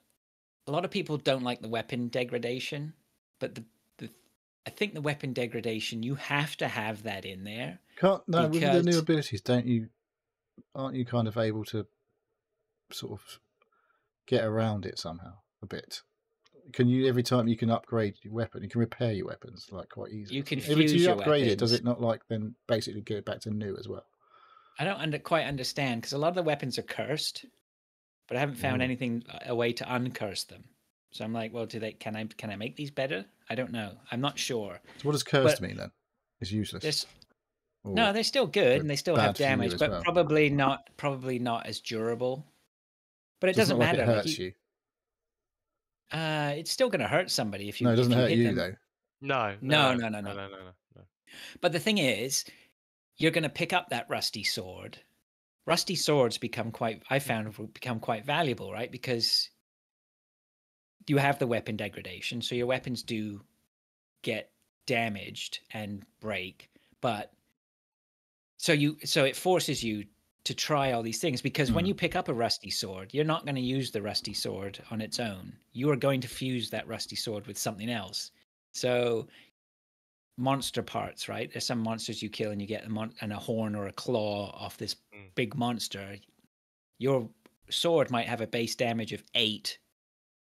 lot of people don't like the weapon degradation, but I think the weapon degradation, you with the new abilities, aren't you kind of able to sort of get around it somehow a bit? Can you, every time you can upgrade your weapon, you can repair your weapons like quite easily? You can every time you upgrade weapons. it, does it not like then basically get it back to new as well? I don't quite understand, because a lot of the weapons are cursed, but I haven't found a way to uncurse them. So I'm like, well, can I make these better? I don't know. I'm not sure. So what does cursed mean then? It's useless. No, they're still good and they still have damage, but well. probably not as durable. But it doesn't matter. Like it hurts you. It's still going to hurt somebody if you. No, it doesn't hurt you them. though. No. No. But the thing is, you're going to pick up that rusty sword. Rusty swords become quite valuable, right? Because you have the weapon degradation, so your weapons do get damaged and break, but so it forces you to try all these things, because when you pick up a rusty sword, you're not going to use the rusty sword on its own. You are going to fuse that rusty sword with something else. So monster parts, right? There's some monsters you kill and you get a horn or a claw off this big monster. Your sword might have a base damage of 8,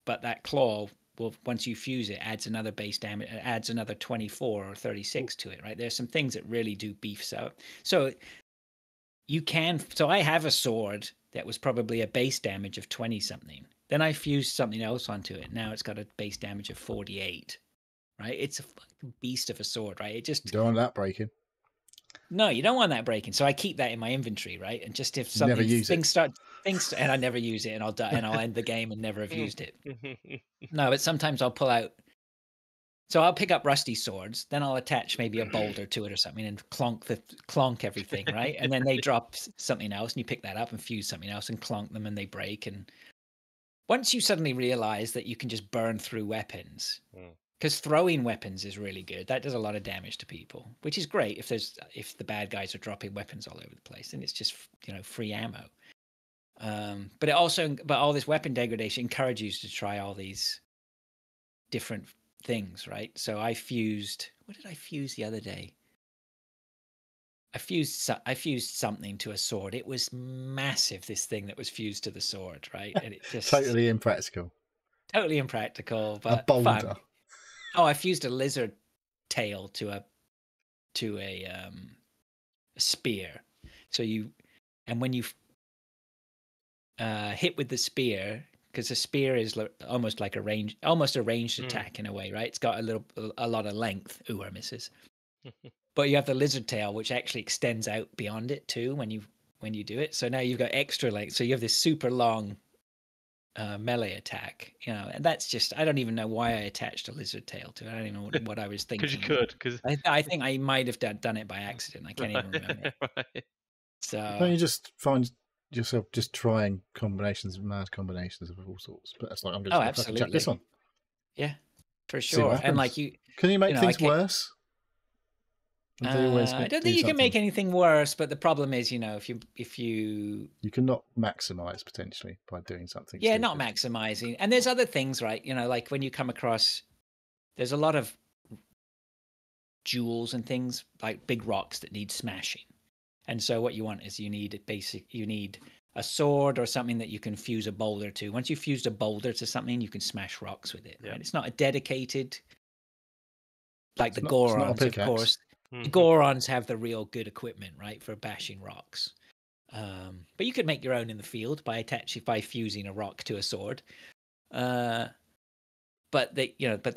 but that claw will, once you fuse it, adds another base damage, adds another 24 or 36 to it, right? There's some things that really do beef up. So you can, so I have a sword that was probably a base damage of 20 something. Then I fused something else onto it. Now it's got a base damage of 48. Right, it's a fucking beast of a sword, right? It just don't want that breaking. No, you don't want that breaking. So I keep that in my inventory, right? And just if something and I never use it, and I'll die, and I'll end the game and never have used it. No, but sometimes I'll pull out. So I'll pick up rusty swords, then I'll attach maybe a boulder to it or something, and clonk everything, right? And then they drop something else, and you pick that up and fuse something else and clonk them, and they break. And once you suddenly realize that you can just burn through weapons. Because throwing weapons is really good. That does a lot of damage to people, which is great if the bad guys are dropping weapons all over the place, and it's just free ammo. But all this weapon degradation encourages you to try all these different things, right? So I fused. What did I fuse the other day? I fused something to a sword. It was massive. This thing that was fused to the sword, right? And it just totally impractical. Totally impractical, but a boulder. Fun. Oh, I fused a lizard tail to a spear. So when you hit with the spear, because a spear is almost like a ranged attack in a way, right? It's got a lot of length. Ooh, I misses. But you have the lizard tail, which actually extends out beyond it too when you do it. So now you've got extra length. So you have this super long melee attack, and that's just, I don't even know why I attached a lizard tail to it. I don't even know what I was thinking. Because you could. Because I think I might have done it by accident. I can't even remember. Right. So don't you just find yourself just trying mad combinations of all sorts? But that's like, I'm just absolutely. Chuck this on. Yeah, for sure. And like can you make things worse? I don't think you can make anything worse, but the problem is, if you cannot maximize potentially by doing something. Yeah, not maximizing. And there's other things, right? Like when you come across, there's a lot of jewels and things, like big rocks that need smashing. And so what you want is you need a sword or something that you can fuse a boulder to. Once you've fused a boulder to something, you can smash rocks with it. Right? It's not a dedicated, like the Gorons, of course. The Gorons have the real good equipment, right, for bashing rocks. But you could make your own in the field by fusing a rock to a sword. But they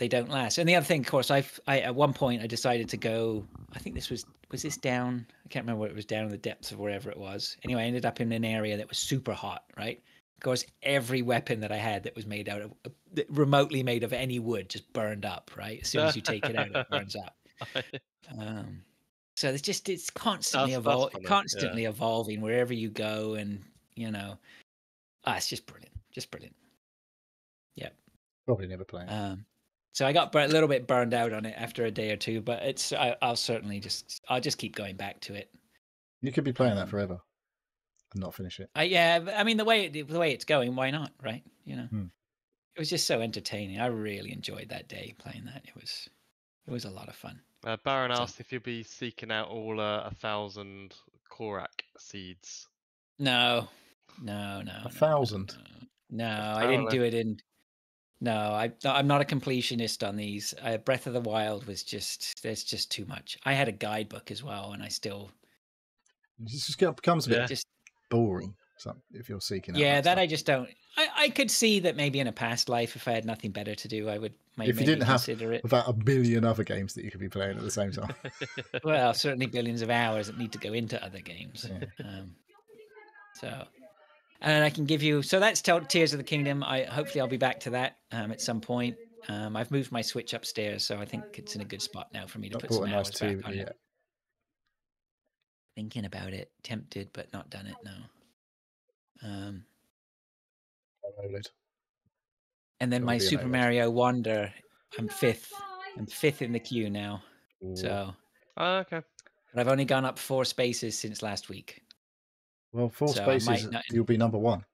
don't last. And the other thing, of course, I at one point I decided to go. I think was this down. I can't remember what it was, down in the depths of wherever it was. Anyway, I ended up in an area that was super hot. Right, of course, every weapon that I had that was made out of remotely made of any wood just burned up. Right, as soon as you take it out, it burns up. So it's constantly evolving wherever you go, and it's just brilliant. Yep. Probably never play. So I got a little bit burned out on it after a day or two, but I'll just keep going back to it. You could be playing that forever and not finish it. Yeah, I mean the way it's going, why not, right? It was just so entertaining. I really enjoyed that day playing that. It was a lot of fun. Baron asked if you'll be seeking out all 1,000 Korak seeds. No. 1,000. No, I didn't do it in. No, I'm not a completionist on these. Breath of the Wild there's just too much. I had a guidebook as well, and I still. It just becomes a bit boring. If you're seeking out. Yeah, that I just don't. I could see that maybe in a past life, if I had nothing better to do, I would maybe if you didn't consider have about 1 billion other games that you could be playing at the same time. Well, certainly billions of hours that need to go into other games. Yeah. And I can give you. So that's Tears of the Kingdom. Hopefully I'll be back to that at some point. I've moved my Switch upstairs, so I think it's in a good spot now for me to put some hours back on it. Thinking about it, tempted, but not done it. No. And then Gotta my be an Super OLED. Mario Wonder, I'm fifth. I'm fifth in the queue now. Ooh. So, Okay. but I've only gone up 4 spaces since last week. Well, 4 So I spaces, might not, you'll be number 1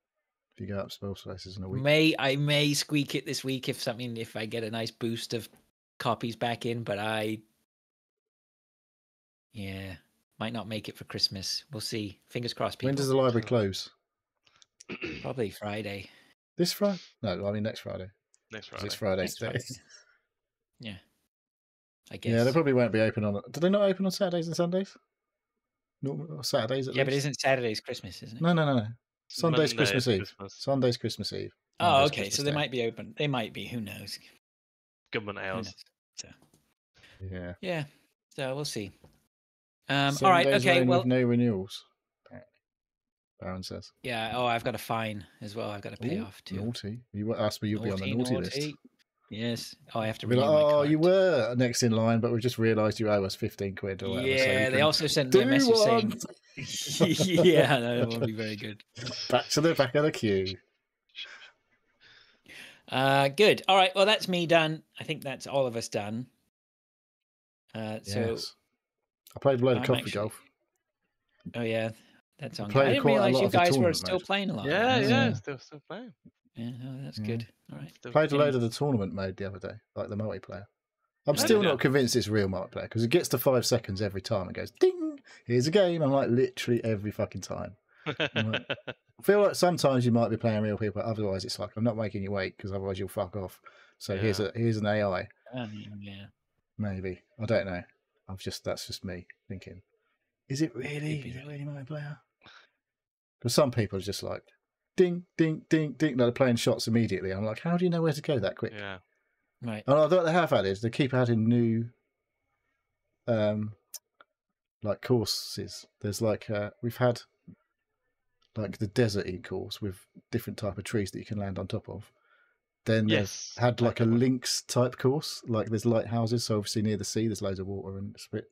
if you go up 4 spaces in a week. I may squeak it this week if I get a nice boost of copies back in, but might not make it for Christmas. We'll see. Fingers crossed, people. When does the library close? Probably Friday. This Friday? No, I mean next Friday. Next 'Cause Friday. it's Friday Next today. Friday. Yeah. I guess. Yeah, they probably won't be open on. Do they not open on Saturdays and Sundays? Normal Saturdays at Yeah, least. but isn't Saturday's Christmas, isn't it? No. Sunday's Monday Christmas is Eve. Christmas. Sunday's Christmas Eve. Oh, Monday's okay. Christmas So they Day. might be open. They might be. Who knows? Government Who hours. knows? So Yeah. yeah. So we'll see. All 7 right. days Okay. rain Well. with no renewals. Apparently, Baron says. Yeah. Oh, I've got a fine as well. I've got to pay off too. Naughty. That's where you'll be on the naughty list. Yes. Oh, I have to Be renew like, my oh, card. you were next in line, but we just realised you owe us 15 quid or whatever. Yeah. So They also sent me a message saying. Yeah, that won't be very good. back to the back of the queue. Good. All right. Well, that's me done. I think that's all of us done. So. Yes. I played a load of I'm coffee actually- golf. Oh yeah, that's on. played I didn't quite a realize lot you of the guys were tournament still mode. playing a lot. Yeah, Yeah. still playing. Yeah. Oh, that's Yeah. good. All right. Still Played a load continuing. of the tournament mode the other day, like the multiplayer. I'm Oh, still did ya? not convinced it's real multiplayer because it gets to 5 seconds every time and goes ding. Here's a game. I'm like literally every fucking time. I feel like sometimes you might be playing real people, but otherwise it's like I'm not making you wait because otherwise you'll fuck off. So here's an AI. Yeah. Maybe I don't know. That's just me thinking. Is it really? Is it really multiplayer? Because some people are just like ding, ding, ding, ding. They're playing shots immediately. I'm like, how do you know where to go that quick? Yeah. Right. And what they have had is they keep adding new, like courses. There's like we've had like the desert course with different type of trees that you can land on top of. Then Yes, they've had like a that one. links type course. Like there's lighthouses, so obviously near the sea, there's loads of water and it's a bit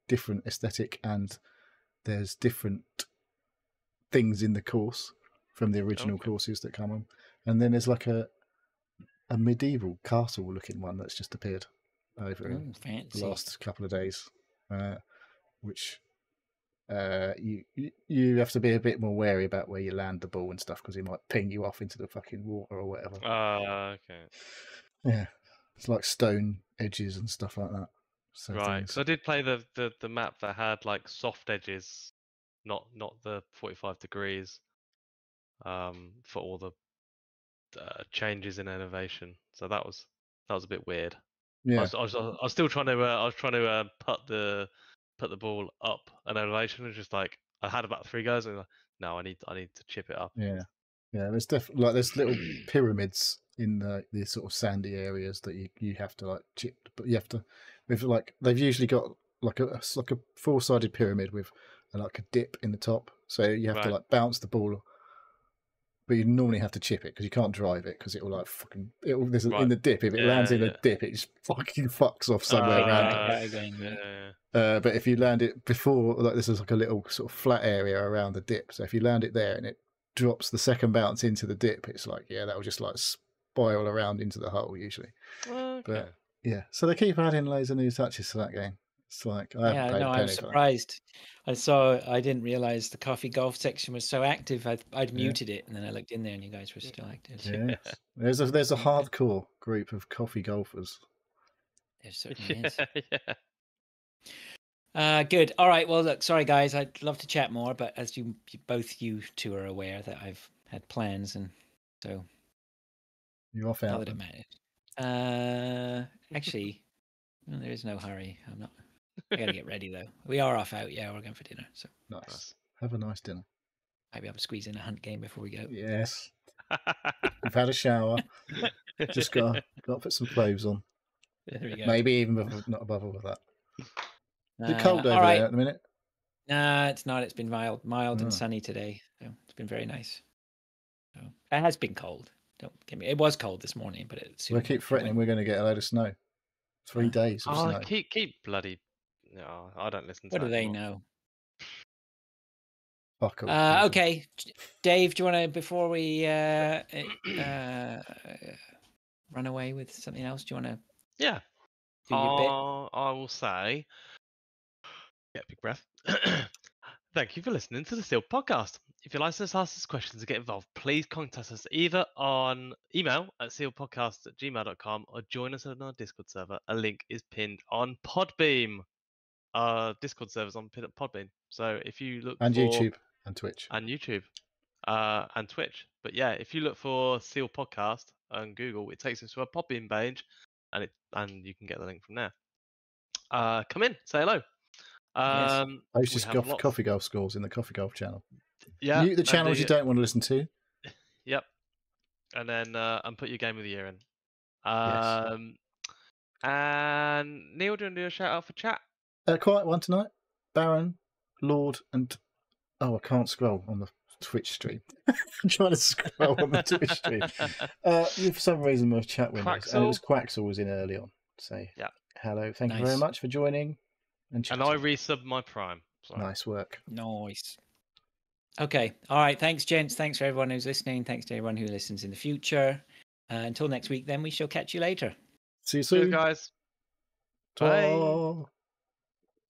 different aesthetic. And there's different things in the course from the original Okay. courses that come on. And then there's like a medieval castle looking one that's just appeared over in Fancy. the last couple of days, which you have to be a bit more wary about where you land the ball and stuff because it might ping you off into the fucking water or whatever. Okay. Yeah, it's like stone edges and stuff like that. So Right. things- So I did play the map that had like soft edges, not the 45 degrees. For all the changes in elevation. So that was a bit weird. yeah, I was still trying to put the ball up an elevation. It's just like I had about 3 goes and no, I need to chip it up. yeah. There's definitely like there's little pyramids in the sort of sandy areas that you have to like chip, but you have to. With like they've usually got like a 4-sided pyramid with like a dip in the top, so you have to Right. like bounce the ball. But you normally have to chip it because you can't drive it because it will like fucking. In the dip. If it lands in a dip, it just fucking fucks off somewhere random. But if you land it before, like this is like a little sort of flat area around the dip. So if you land it there and it drops the second bounce into the dip, it's like that will just like spiral around into the hole usually. Okay. But yeah, so they keep adding loads of new touches to that game. It's like I haven't paid a I penny was for that. surprised. I didn't realize the coffee golf section was so active. I'd muted it and then I looked in there and you guys were still active. Yes. There's a hardcore group of coffee golfers. There certainly is. Yeah. Good. All right. Well, look, sorry guys. I'd love to chat more, but as you two are aware that I've had plans, and so You're off not out. that it matters. Actually, no, there is no hurry. I'm not. I gotta get ready though. We are off out. Yeah, we're going for dinner. So Nice. Have a nice dinner. maybe I'm squeezing a hunt game before we go. Yes. You've had a shower. Just got to put some clothes on. There we go. Maybe even not above all of that. Is it cold over all right. there at the minute? Nah, it's not. It's been mild Oh. and sunny today. So it's been very nice. So it has been cold. Don't get me. It was cold this morning, but it soon We keep threatening we're going to get a load of snow. 3 days of Oh, snow. keep bloody. No, I don't listen to What that do they anymore. know? Buckle. Okay, Dave, do you want to, before we run away with something else, do you want to? Yeah. Do your bit? I will say, get a big breath. Thank you for listening to the Seal Podcast. If you'd like to ask us questions or get involved, please contact us either on email at sealpodcast@gmail.com or join us on our Discord server. A link is pinned on Podbeam. Our Discord server's on Podbeam. So if you look And for... YouTube and Twitch. And YouTube. And Twitch. But yeah, if you look for Seal Podcast on Google, it takes us to a Podbeam page, and you can get the link from there. Come in, say hello. Yes. Post his coffee golf scores in the Coffee Golf channel. Yeah. Mute the channels you don't want to listen to. Yep. And then and put your game of the year in. Yes. And Neil, do you want to do a shout out for chat? Quiet one tonight. Baron, Lord, and I can't scroll on the Twitch stream. I'm trying to scroll on the Twitch stream. For some reason, my chat windows. And it was Quaxel was in early on. So yeah. Hello, thank you very much for joining. And I resubbed my Prime. So. Nice work. Nice. Okay. All right. Thanks, gents. Thanks for everyone who's listening. Thanks to everyone who listens in the future. Until next week, then we shall catch you later. See you soon, guys. Bye.